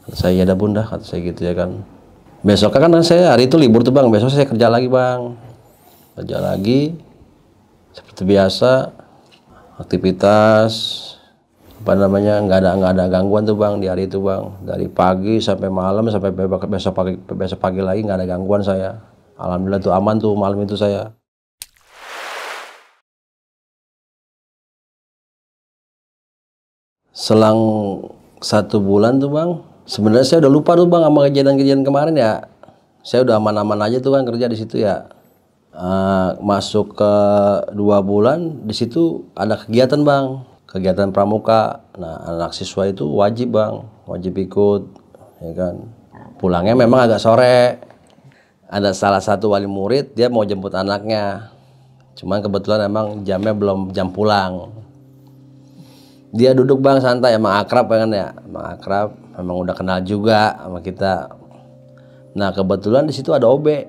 Kata saya, ya dah bunda, kata saya gitu ya kan. Besoknya kan saya hari itu libur tuh bang, besok saya kerja lagi bang. Kerja lagi, seperti biasa, aktivitas, apa namanya, nggak ada gangguan tuh bang di hari itu bang. Dari pagi sampai malam, sampai besok pagi lagi nggak ada gangguan saya. Alhamdulillah tuh aman tuh malam itu saya. Selang 1 bulan tuh bang, sebenarnya saya udah lupa tuh bang sama kejadian-kejadian kemarin ya. Saya udah aman-aman aja tuh kan kerja di situ ya. Masuk ke 2 bulan di situ ada kegiatan bang, kegiatan pramuka. Nah anak siswa itu wajib bang, wajib ikut, ya kan. Pulangnya memang agak sore. Ada salah satu wali murid dia mau jemput anaknya, cuman kebetulan emang jamnya belum jam pulang. Dia duduk bang santai, emang akrab kan ya, emang akrab, emang udah kenal juga sama kita. Nah kebetulan di situ ada OB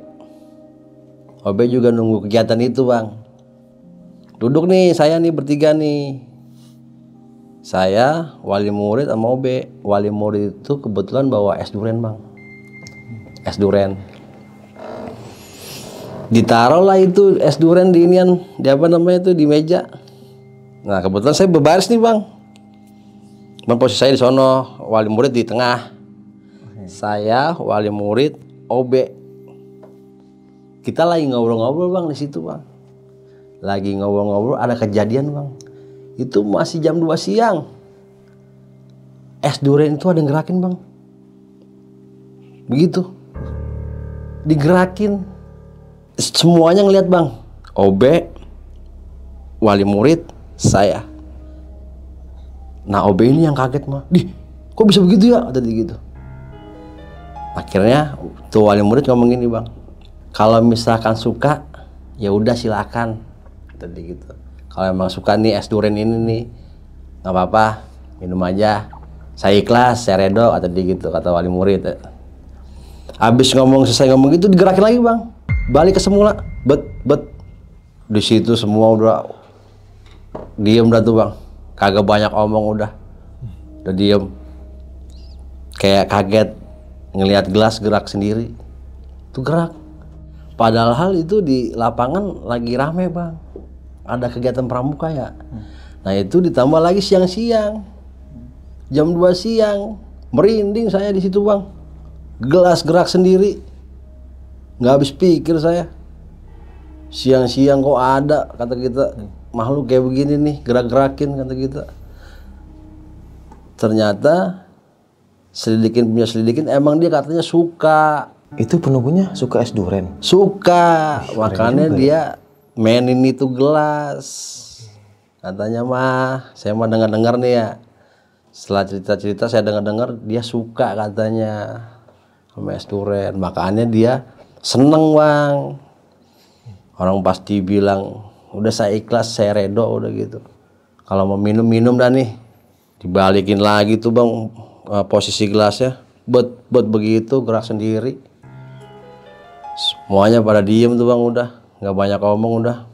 juga nunggu kegiatan itu bang. Duduk nih saya nih bertiga nih, saya, wali murid sama OB. Wali murid itu kebetulan bawa es duren bang, es duren. Ditaruh lah itu es duren di inian, di apa namanya itu, di meja. Nah kebetulan saya berbaris nih bang. Posisi saya di sono, wali murid di tengah. Saya, wali murid, OB. Kita lagi ngobrol-ngobrol bang di situ bang. Lagi ngobrol-ngobrol ada kejadian bang. Itu masih jam 2 siang. Es duren itu ada yang gerakin bang. Begitu. Digerakin. Semuanya ngeliat bang. OB, wali murid, saya. Nah OB ini yang kaget mah. Dih, kok bisa begitu ya? Tadi gitu. Akhirnya tuh wali murid ngomong gini bang, kalau misalkan suka ya udah silakan, tadi gitu. Kalau emang suka nih es duren ini nih, nggak apa-apa, minum aja. Saya ikhlas, saya redo, tadi gitu kata wali murid. Abis selesai ngomong gitu digerakin lagi bang, balik ke semula, bet. Di situ semua udah diem dah tuh bang, kagak banyak omong udah diem, kayak kaget ngelihat gelas gerak sendiri, tuh gerak. Padahal hal itu di lapangan lagi rame bang, ada kegiatan pramuka ya. Nah itu ditambah lagi siang-siang, jam 2 siang, merinding saya di situ bang. Gelas gerak sendiri, nggak habis pikir saya. Siang-siang kok ada, kata kita, makhluk kayak begini nih gerak-gerakin, kata kita. Ternyata selidikin emang dia katanya suka. Itu penunggunya suka es duren? Suka, makanya dia mainin itu gelas. Katanya mah, saya mah dengar-dengar nih ya. Setelah cerita-cerita saya dengar-dengar dia suka katanya sama es duren. Makanya dia seneng bang. Orang pasti bilang, udah saya ikhlas, saya redo, udah gitu. Kalau mau minum dah nih, dibalikin lagi tuh bang posisi gelasnya, bet begitu gerak sendiri. Semuanya pada diem tuh bang, udah nggak banyak ngomong udah.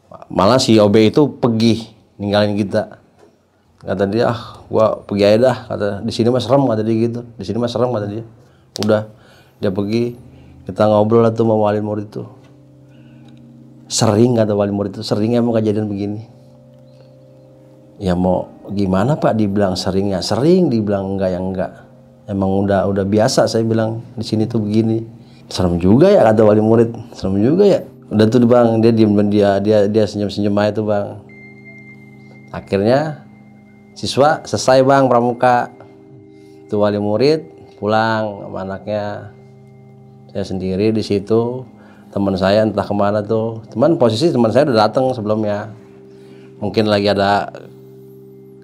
Malah si OB itu pergi ninggalin kita. Kata dia, gua pergi aja dah. Kata di sini mah serem, kata dia gitu. Di sini mah serem, kata dia. Udah, dia pergi. Kita ngobrol lah tuh sama wali murid itu. Sering, kata wali murid itu, sering emang kejadian begini. Ya mau gimana Pak, dibilang sering ya sering, dibilang enggak ya enggak. Emang udah biasa, saya bilang di sini tuh begini. Serem juga ya, kata wali murid. Serem juga ya. Udah tuh Bang, dia diem, dia senyum-senyum aja tuh Bang. Akhirnya siswa selesai Bang pramuka. Tuh wali murid pulang sama anaknya. Saya sendiri di situ. Teman saya entah kemana tuh. Posisi teman saya udah datang sebelumnya. Mungkin lagi ada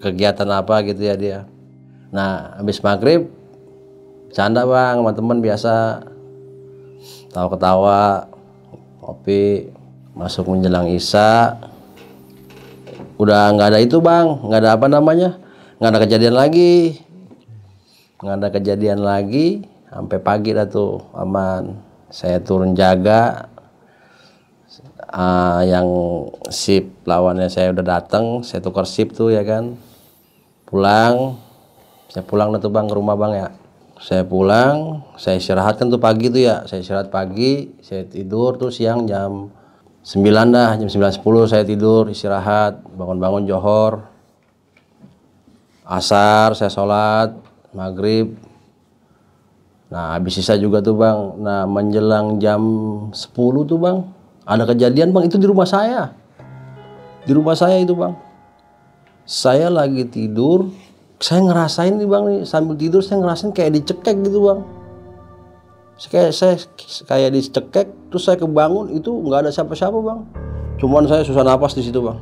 kegiatan apa gitu ya dia. Nah, habis maghrib canda Bang sama teman biasa. Tawa-ketawa, kopi, masuk menjelang isya. Udah nggak ada itu Bang, nggak ada apa namanya, nggak ada kejadian lagi, sampai pagi dah tuh aman. Saya turun jaga, yang sip lawannya saya udah datang, saya tukar sip tuh ya kan, saya pulang dah tuh Bang ke rumah Bang ya. Saya pulang, saya istirahat kan tuh pagi tuh ya, saya istirahat pagi, saya tidur tuh siang jam 9 dah, jam 9.10 saya tidur, istirahat, bangun-bangun johor, asar, saya sholat, maghrib. Nah habis sisa juga tuh Bang, nah menjelang jam 10 tuh Bang, ada kejadian Bang, itu di rumah saya. Di rumah saya itu Bang, saya lagi tidur, saya ngerasain nih Bang nih, sambil tidur saya ngerasain kayak dicekek gitu Bang. Saya kayak dicekek, terus saya kebangun, itu nggak ada siapa-siapa Bang. Cuman saya susah napas di situ Bang.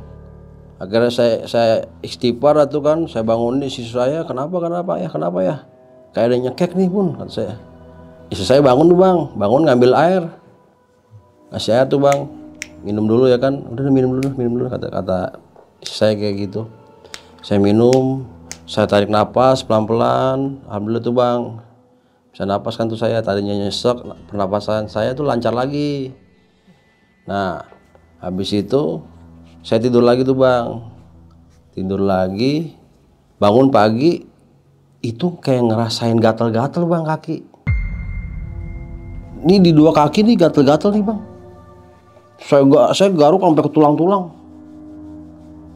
Akhirnya saya istighfar tuh kan, saya bangunin istri saya, kenapa ya? Kayak ada nyekek nih Bun, kata saya. Istri saya bangun tuh Bang, bangun ngambil air. Ngasih air tuh Bang, minum dulu ya kan. Udah minum dulu kata istri saya kayak gitu. Saya minum, saya tarik napas pelan-pelan, alhamdulillah tuh Bang. Bisa napas kan tuh saya, tadinya nyesek, pernapasan saya tuh lancar lagi. Nah, habis itu saya tidur lagi tuh Bang. Tidur lagi, bangun pagi, itu kayak ngerasain gatal-gatal Bang kaki. Ini di dua kaki nih gatal-gatal nih Bang. Saya garuk sampai ke tulang-tulang,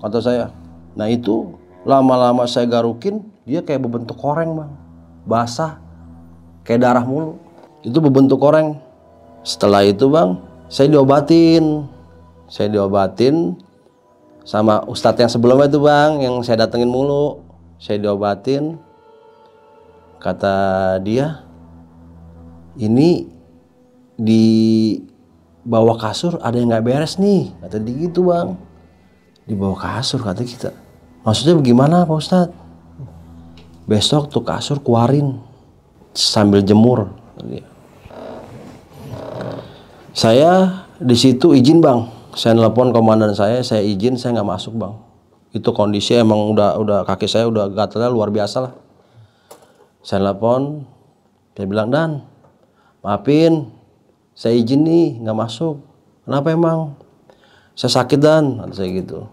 kata saya. Nah itu lama-lama saya garukin, dia kayak berbentuk koreng Bang, basah, kayak darah mulu. Itu berbentuk koreng. Setelah itu Bang, saya diobatin sama ustadz yang sebelumnya itu Bang, yang saya datengin mulu. Saya diobatin, kata dia, ini di bawah kasur ada yang nggak beres nih, kata dia gitu Bang. Di bawah kasur, kata kita. Maksudnya bagaimana Pak Ustadz? Besok tuh kasur keluarin sambil jemur. Saya di situ izin Bang, saya nelpon komandan saya izin, saya nggak masuk Bang. Itu kondisi emang udah kaki saya udah gatalnya luar biasa lah. Saya nelpon, dia bilang, Dan, maafin, saya izin nih nggak masuk. Kenapa emang? Saya sakit Dan, kata saya gitu.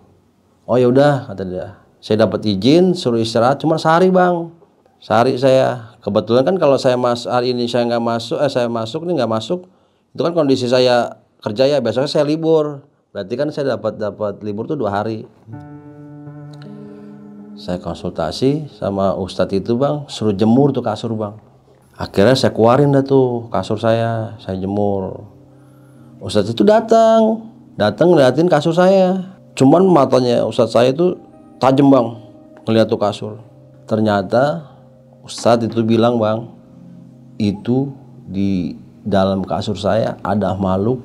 Oh ya udah, kata dia. Saya dapat izin suruh istirahat cuma sehari Bang. Sehari saya. Kebetulan kan kalau saya hari ini saya nggak masuk, saya masuk nih nggak masuk. Itu kan kondisi saya kerja ya, besoknya saya libur. Berarti kan saya dapat libur tuh 2 hari. Saya konsultasi sama ustadz itu Bang, suruh jemur tuh kasur Bang. Akhirnya saya keluarin dah tuh kasur saya jemur. Ustadz itu datang ngeliatin kasur saya. Cuman matanya ustadz saya itu tajam Bang, ngeliat tuh kasur. Ternyata ustadz itu bilang Bang, itu di dalam kasur saya ada makhluk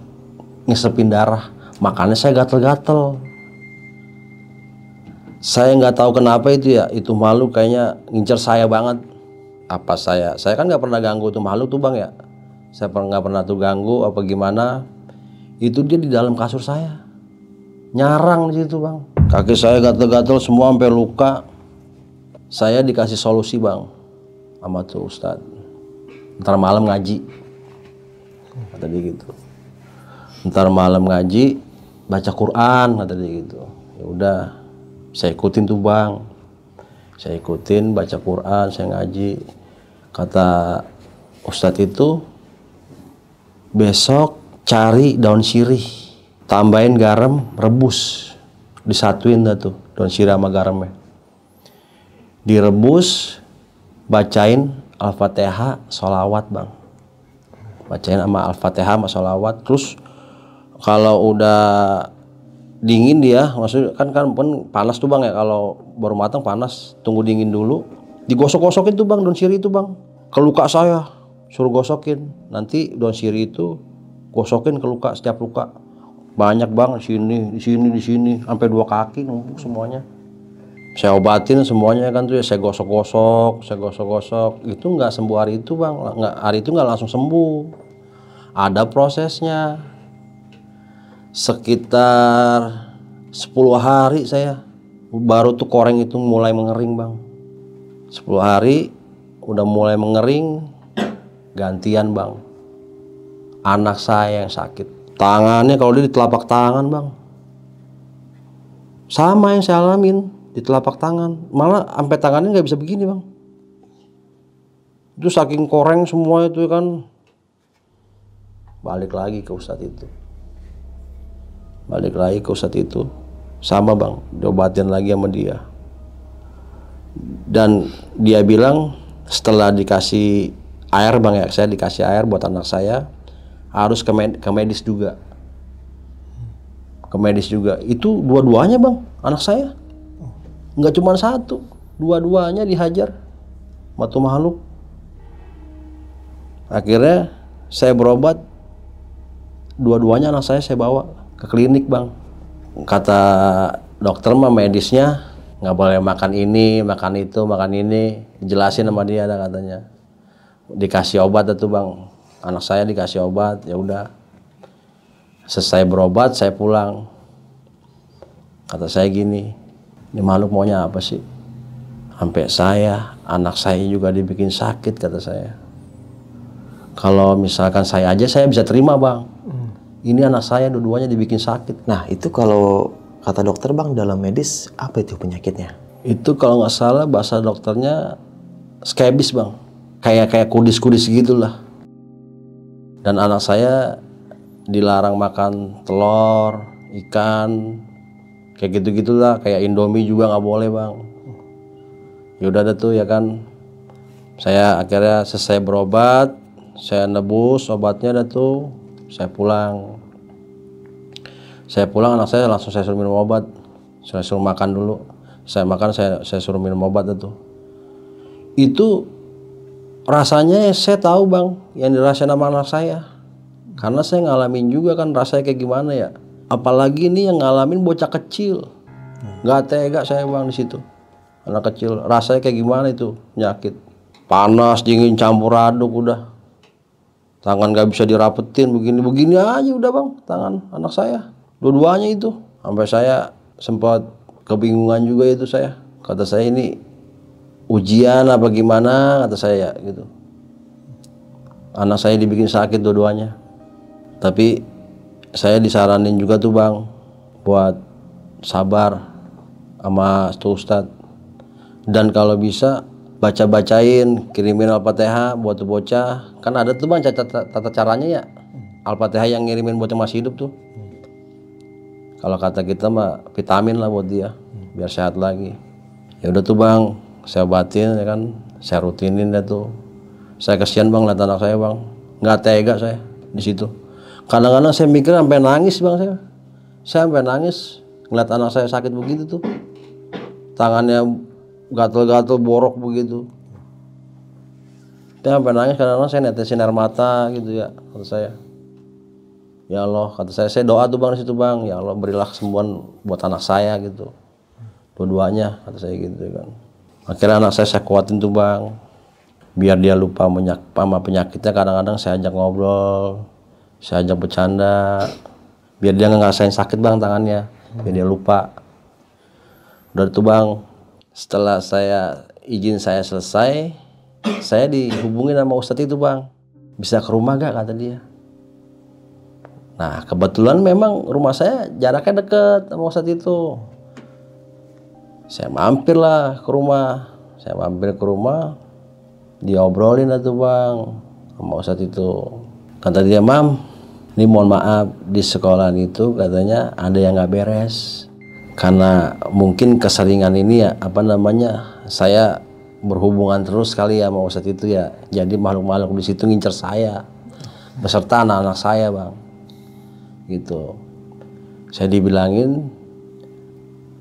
ngesepin darah, makanya saya gatel-gatel. Saya nggak tahu kenapa itu ya, itu makhluk kayaknya ngincer saya banget. Apa saya kan nggak pernah ganggu tuh makhluk tuh Bang ya, saya nggak pernah tuh ganggu apa gimana. Itu dia di dalam kasur saya, nyarang di situ Bang. Kaki saya gatel-gatel semua sampai luka. Saya dikasih solusi Bang sama tuh ustadz, ntar malam ngaji, kata dia gitu. Ntar malam ngaji, baca Quran kata dia gitu. Ya udah, saya ikutin tuh bang, saya ikutin baca Quran, saya ngaji. Kata Ustadz itu, besok cari daun sirih, tambahin garam, rebus, disatuin dah tuh daun sirih sama garamnya, direbus, bacain Al-Fatihah, sholawat bang, bacain sama Al-Fatihah sama sholawat. Terus kalau udah dingin dia, maksudnya kan panas tuh bang ya, kalau baru matang panas, tunggu dingin dulu, digosok-gosokin tuh bang daun sirih itu bang, ke luka saya, suruh gosokin. Nanti daun sirih itu gosokin ke luka, setiap luka banyak bang, di sini, sampai 2 kaki numpuk semuanya. Saya obatin semuanya kan tuh ya, saya gosok-gosok. Itu nggak sembuh hari itu bang, hari itu nggak langsung sembuh, ada prosesnya. Sekitar 10 hari saya baru tuh koreng itu mulai mengering bang. 10 hari udah mulai mengering, gantian bang, anak saya yang sakit. Tangannya kalau dia di telapak tangan bang, sama yang saya alamin di telapak tangan, malah sampai tangannya nggak bisa begini bang. Itu saking koreng semua itu kan. Balik lagi ke Ustadz itu, sama bang, diobatin lagi sama dia. Dan dia bilang setelah dikasih air bang ya, saya dikasih air buat anak saya, harus ke medis juga. Itu dua-duanya bang, anak saya nggak cuma satu, dua-duanya dihajar batu makhluk. Akhirnya saya berobat, dua-duanya anak saya bawa ke klinik bang. Kata dokter mah medisnya nggak boleh makan ini, makan itu, makan ini, jelasin sama dia ada katanya. Dikasih obat itu bang, anak saya dikasih obat. Ya udah, selesai berobat saya pulang. Kata saya gini, ini makhluk maunya apa sih? Sampai anak saya juga dibikin sakit, kata saya. Kalau misalkan saya aja saya bisa terima bang, ini anak saya dua-duanya dibikin sakit. Nah itu kalau kata dokter bang, dalam medis apa itu penyakitnya? Itu kalau nggak salah bahasa dokternya skebis bang, kayak kudis-kudis gitulah. Dan anak saya dilarang makan telur, ikan, kayak gitu-gitulah, kayak Indomie juga nggak boleh bang. Yaudah deh tuh ya kan, saya akhirnya selesai berobat, saya nebus obatnya dah tuh, saya pulang, anak saya langsung saya suruh minum obat, saya suruh makan dulu, saya makan, saya suruh minum obat itu. Itu rasanya saya tahu bang, yang dirasain sama anak saya, karena saya ngalamin juga kan rasanya kayak gimana ya. Apalagi ini yang ngalamin bocah kecil, nggak tega saya bang di situ, anak kecil, rasanya kayak gimana itu penyakit, panas dingin campur aduk udah. Tangan gak bisa dirapetin, begini aja udah bang, tangan anak saya, dua-duanya itu. Sampai saya sempat kebingungan juga itu saya. Kata saya ini ujian apa gimana, kata saya gitu. Anak saya dibikin sakit dua-duanya. Tapi saya disaranin juga tuh bang, buat sabar sama Ustadz. Dan kalau bisa baca-bacain, kirimin Al-Fatihah buat tuh bocah. Kan ada tuh bang tata caranya ya, Al-Fatihah yang ngirimin buat yang masih hidup tuh. Kalau kata kita mah vitamin lah buat dia, biar sehat lagi. Ya udah tuh bang, saya obatin ya kan, saya rutinin dah tuh. Saya kesian bang lihat anak saya bang, nggak tega saya di situ. Kadang-kadang saya mikir sampai nangis bang, saya sampai nangis ngeliat anak saya sakit begitu tuh, tangannya gatel-gatel borok begitu. Dia sampai nangis, kadang-kadang saya netesin air mata gitu ya, kata saya. Ya Allah, kata saya doa tuh bang di situ bang, ya Allah berilah kesembuhan buat anak saya gitu, dua-duanya, kata saya gitu kan. Akhirnya anak saya kuatin tuh bang, biar dia lupa sama penyakitnya. Kadang-kadang saya ajak ngobrol, saya ajak bercanda, biar dia nggak ngerasain sakit bang tangannya, biar dia lupa. Udah tuh bang, setelah izin saya selesai, saya dihubungin sama Ustadz itu bang, bisa ke rumah gak, kata dia. Nah kebetulan memang rumah saya jaraknya deket sama Ustadz itu. Saya mampir lah ke rumah. Saya mampir ke rumah, diobrolin lah tuh bang sama Ustadz itu. Kata dia, Mam, ini mohon maaf di sekolahan itu katanya ada yang nggak beres. Karena mungkin keseringan ini ya, saya berhubungan terus kali ya sama Ustadz itu ya. Jadi makhluk-makhluk di situ ngincer saya beserta anak-anak saya bang. Gitu. Saya dibilangin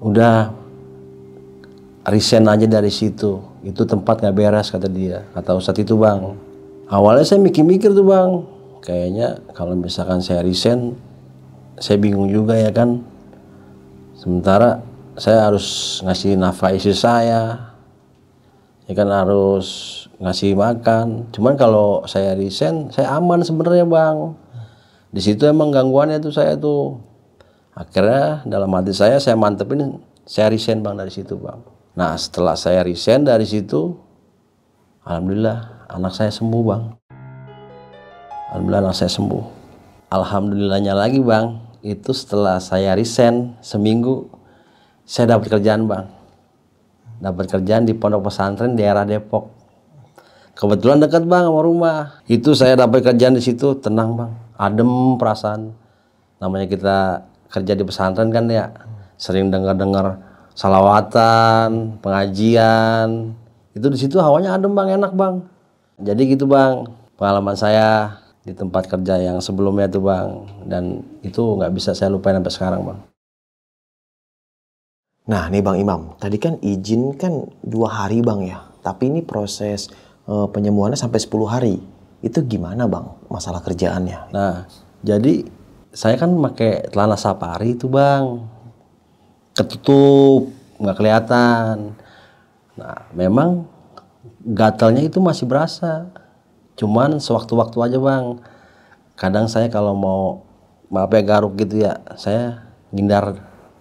udah resign aja dari situ. Itu tempat nggak beres kata dia, kata Ustadz itu bang. Awalnya saya mikir-mikir tuh bang. Kayaknya kalau misalkan saya resign, saya bingung juga ya kan. Sementara saya harus ngasih nafkah istri saya, ya kan harus ngasih makan. Cuman kalau saya resign, saya aman sebenarnya bang. Di situ emang gangguannya tuh saya tuh. Akhirnya dalam hati saya mantepin, saya resign bang dari situ bang. Nah setelah saya resign dari situ, alhamdulillah anak saya sembuh bang. Alhamdulillah anak saya sembuh. Alhamdulillahnya lagi bang, itu setelah saya resign seminggu, saya dapat kerjaan bang. Dapat kerjaan di pondok pesantren daerah Depok. Kebetulan dekat bang sama rumah. Itu saya dapat kerjaan di situ, tenang bang, adem perasaan. Namanya kita kerja di pesantren kan ya, sering dengar salawatan, pengajian. Itu di situ hawanya adem bang, enak bang. Jadi gitu bang, pengalaman saya di tempat kerja yang sebelumnya tuh bang, dan itu nggak bisa saya lupain sampai sekarang bang. Nah nih Bang Imam, tadi kan izin kan 2 hari bang ya, tapi ini proses penyembuhannya sampai 10 hari. Itu gimana bang masalah kerjaannya? Nah jadi saya kan pakai celana safari itu bang, ketutup, nggak kelihatan. Nah memang gatalnya itu masih berasa. Cuman sewaktu-waktu aja bang. Kadang saya kalau mau garuk gitu ya, saya ngindar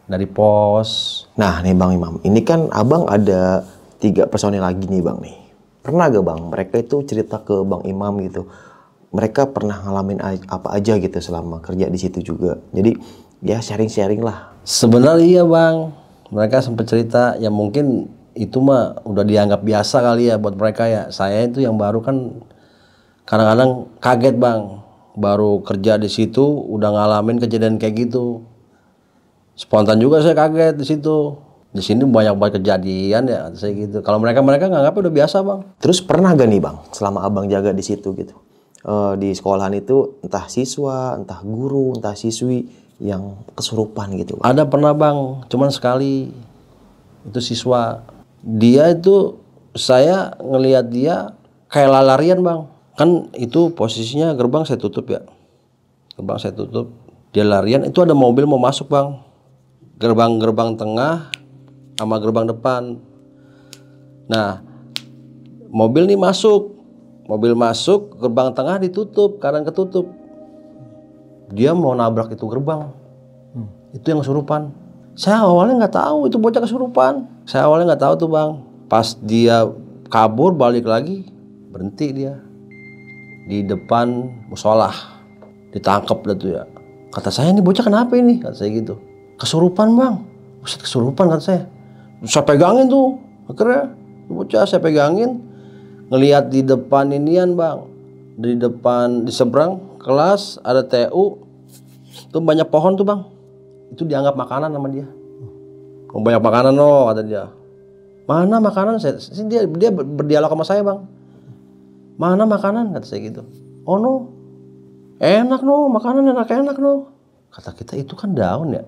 dari pos. Nah nih Bang Imam, ini kan abang ada 3 personil lagi nih bang nih. Pernah gak bang mereka itu cerita ke Bang Imam gitu, mereka pernah ngalamin apa aja gitu selama kerja di situ juga. Jadi ya sharing-sharing lah. Sebenarnya iya bang, mereka sempat cerita ya, mungkin itu mah udah dianggap biasa kali ya buat mereka ya. Saya itu yang baru kan kadang-kadang kaget bang, baru kerja di situ udah ngalamin kejadian kayak gitu. Spontan juga saya kaget di situ. Di sini banyak banget kejadian ya saya gitu. Kalau mereka nganggapnya udah biasa bang. Terus pernah gak nih bang selama abang jaga di situ gitu, di sekolahan itu entah siswa, entah guru, entah siswi yang kesurupan gitu bang? Ada pernah bang, cuman sekali. Itu siswa. Dia itu, saya ngelihat dia kayak larian bang. Kan itu posisinya gerbang saya tutup ya. Gerbang saya tutup. Dia larian, itu ada mobil mau masuk bang. Gerbang tengah sama gerbang depan. Nah, mobil nih masuk. Mobil masuk, gerbang tengah ditutup, kanan ketutup. Dia mau nabrak itu gerbang. Itu yang kesurupan. Saya awalnya nggak tahu itu bocah kesurupan. Saya awalnya nggak tahu tuh bang. Pas dia kabur balik lagi, berhenti dia di depan musolah, ditangkap dah tuh ya. Kata saya, ini bocah kenapa ini? Kata saya gitu. Kesurupan bang. Buset, kesurupan kata saya. Saya pegangin tuh. Akhirnya bocah saya pegangin. Ngelihat di depan inian bang. Di depan, di seberang kelas ada TU. Tuh banyak pohon tuh bang. Itu dianggap makanan sama dia. Oh, banyak makanan loh kata dia. Mana makanan? Dia berdialog sama saya bang. Mana makanan? Kata saya gitu. Oh no, enak no, makanan enak no. Kata kita itu kan daun ya,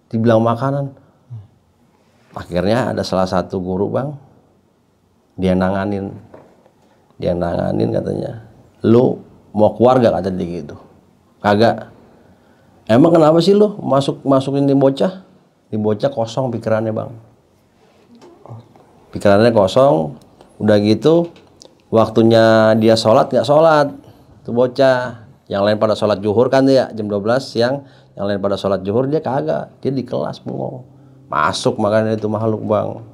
dibilang makanan. Akhirnya ada salah satu guru bang, dia nanganin katanya. Lu mau keluarga kata dia gitu. Kagak. Emang kenapa sih lu masukin di bocah? Di bocah kosong pikirannya bang. Pikirannya kosong. Udah gitu, waktunya dia sholat nggak sholat. Itu bocah. Yang lain pada sholat zuhur kan dia jam 12 siang. Yang lain pada sholat zuhur dia kagak. Dia di kelas bengong. Masuk makanya itu makhluk bang.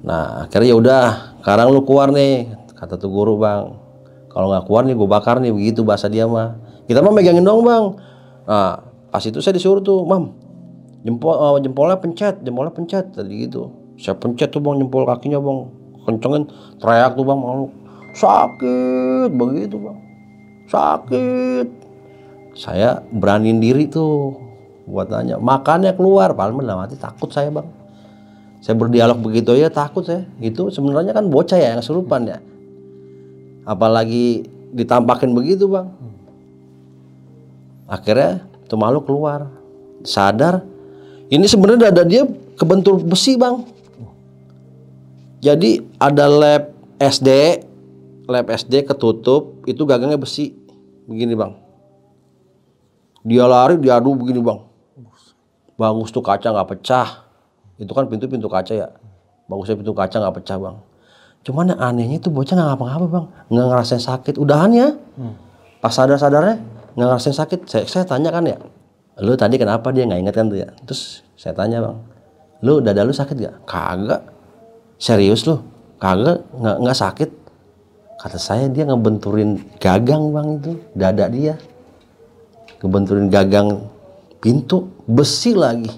Nah akhirnya ya udah, sekarang lu keluar nih, kata tuh guru bang. Kalau nggak keluar nih gue bakar nih, begitu bahasa dia mah. Kita mah megangin dong bang. Nah, pas itu saya disuruh tuh, Mam, jempolnya pencet tadi gitu. Saya pencet tuh bang, jempol kakinya bang, kencengin, teriak tuh bang, malu, sakit begitu bang, sakit. Saya beraniin diri tuh buat nanya, makannya keluar, padahal dalam hati takut saya bang. Saya berdialog begitu ya takut saya. Itu sebenarnya kan bocah ya yang kesurupan ya. Apalagi ditampakin begitu bang. Akhirnya tuh makhluk keluar, sadar. Ini sebenarnya dada dia kebentur besi bang. Jadi ada lab SD ketutup, itu gagangnya besi, begini bang. Dia lari diadu begini bang. Bagus tuh kaca nggak pecah. Itu kan pintu kaca ya. Bagusnya pintu kaca nggak pecah bang. Cuman yang anehnya itu bocah nggak ngapa-ngapa bang, nggak ngerasain sakit. Udahan ya. Pas sadarnya nggak ngerasain sakit. Saya tanya kan ya, lu tadi kenapa? Dia nggak ingat kan tuh ya. Terus saya tanya bang, lu dada lu sakit gak? Kagak. Serius lu? Kagak, nggak sakit. Kata saya dia ngebenturin gagang bang, itu dada dia. Ngebenturin gagang pintu besi lagi.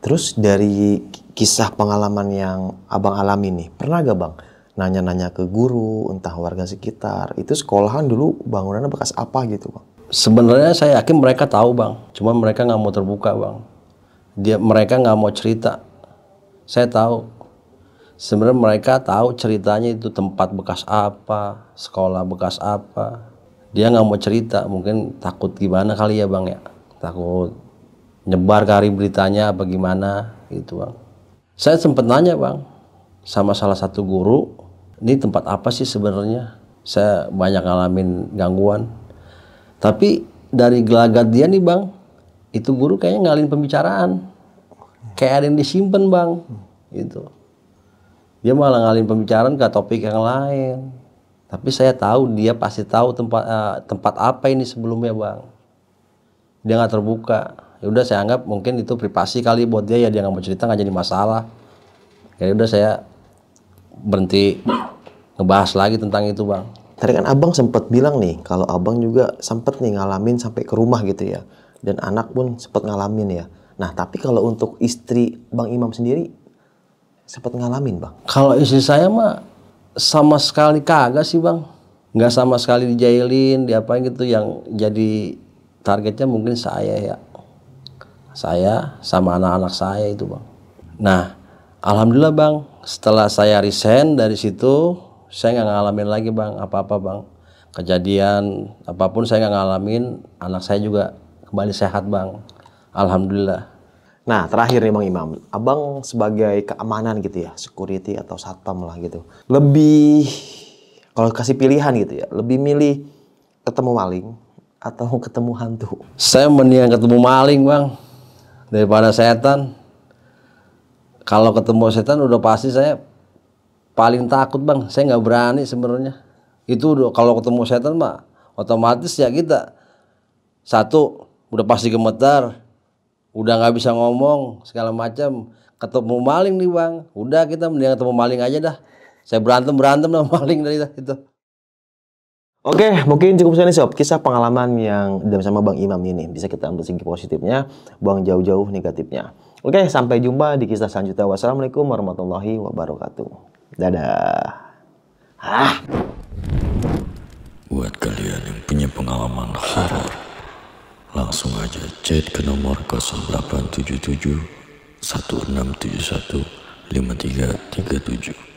Terus dari kisah pengalaman yang abang alami nih, pernah gak bang nanya-nanya ke guru, entah warga sekitar, itu sekolahan dulu bangunannya bekas apa gitu bang? Sebenarnya saya yakin mereka tahu bang, cuma mereka nggak mau terbuka bang. Mereka nggak mau cerita. Saya tahu. Sebenarnya mereka tahu ceritanya itu tempat bekas apa, sekolah bekas apa. Dia nggak mau cerita, mungkin takut gimana kali ya bang ya, takut nyebar kali beritanya apa gimana gitu bang. Saya sempat nanya bang sama salah satu guru, ini tempat apa sih sebenarnya? Saya banyak ngalamin gangguan. Tapi dari gelagat dia nih bang, itu guru kayaknya ngalin pembicaraan, kayak ada yang disimpan bang, gitu. Dia malah ngalin pembicaraan ke topik yang lain. Tapi saya tahu dia pasti tahu tempat apa ini sebelumnya bang. Dia nggak terbuka. Ya udah saya anggap mungkin itu privasi kali buat dia ya, dia nggak mau cerita nggak jadi masalah. Ya udah saya berhenti ngebahas lagi tentang itu bang. Tadi kan abang sempat bilang nih kalau abang juga sempat nih ngalamin sampai ke rumah gitu ya, dan anak pun sempat ngalamin ya. Nah tapi kalau untuk istri bang Imam sendiri sempat ngalamin bang? Kalau istri saya mah sama sekali kagak sih bang, nggak sama sekali dijailin, diapain gitu. Yang jadi targetnya mungkin saya ya, saya sama anak-anak saya itu bang. Nah alhamdulillah bang, setelah saya resign dari situ, saya nggak ngalamin lagi bang apa-apa bang. Kejadian apapun saya nggak ngalamin, anak saya juga kembali sehat bang, alhamdulillah. Nah terakhir nih bang Imam, abang sebagai keamanan gitu ya, security atau satpam lah gitu, lebih kalau kasih pilihan gitu ya, lebih milih ketemu maling atau ketemu hantu? Saya mendingan ketemu maling bang daripada setan. Kalau ketemu setan udah pasti saya paling takut bang, saya nggak berani sebenarnya. Itu kalau ketemu setan mah otomatis ya kita satu udah pasti gemetar, udah nggak bisa ngomong segala macam. Ketemu maling nih bang, udah kita mendingan ketemu maling aja dah. Saya berantem sama maling dari itu. Oke, mungkin cukup sekali sob kisah pengalaman yang sama Bang Imam ini. Bisa kita ambil segi positifnya, buang jauh-jauh negatifnya. Oke, sampai jumpa di kisah selanjutnya. Wassalamualaikum warahmatullahi wabarakatuh. Dadah. Buat kalian yang punya pengalaman horor, langsung aja chat ke nomor 0877 1671 5337.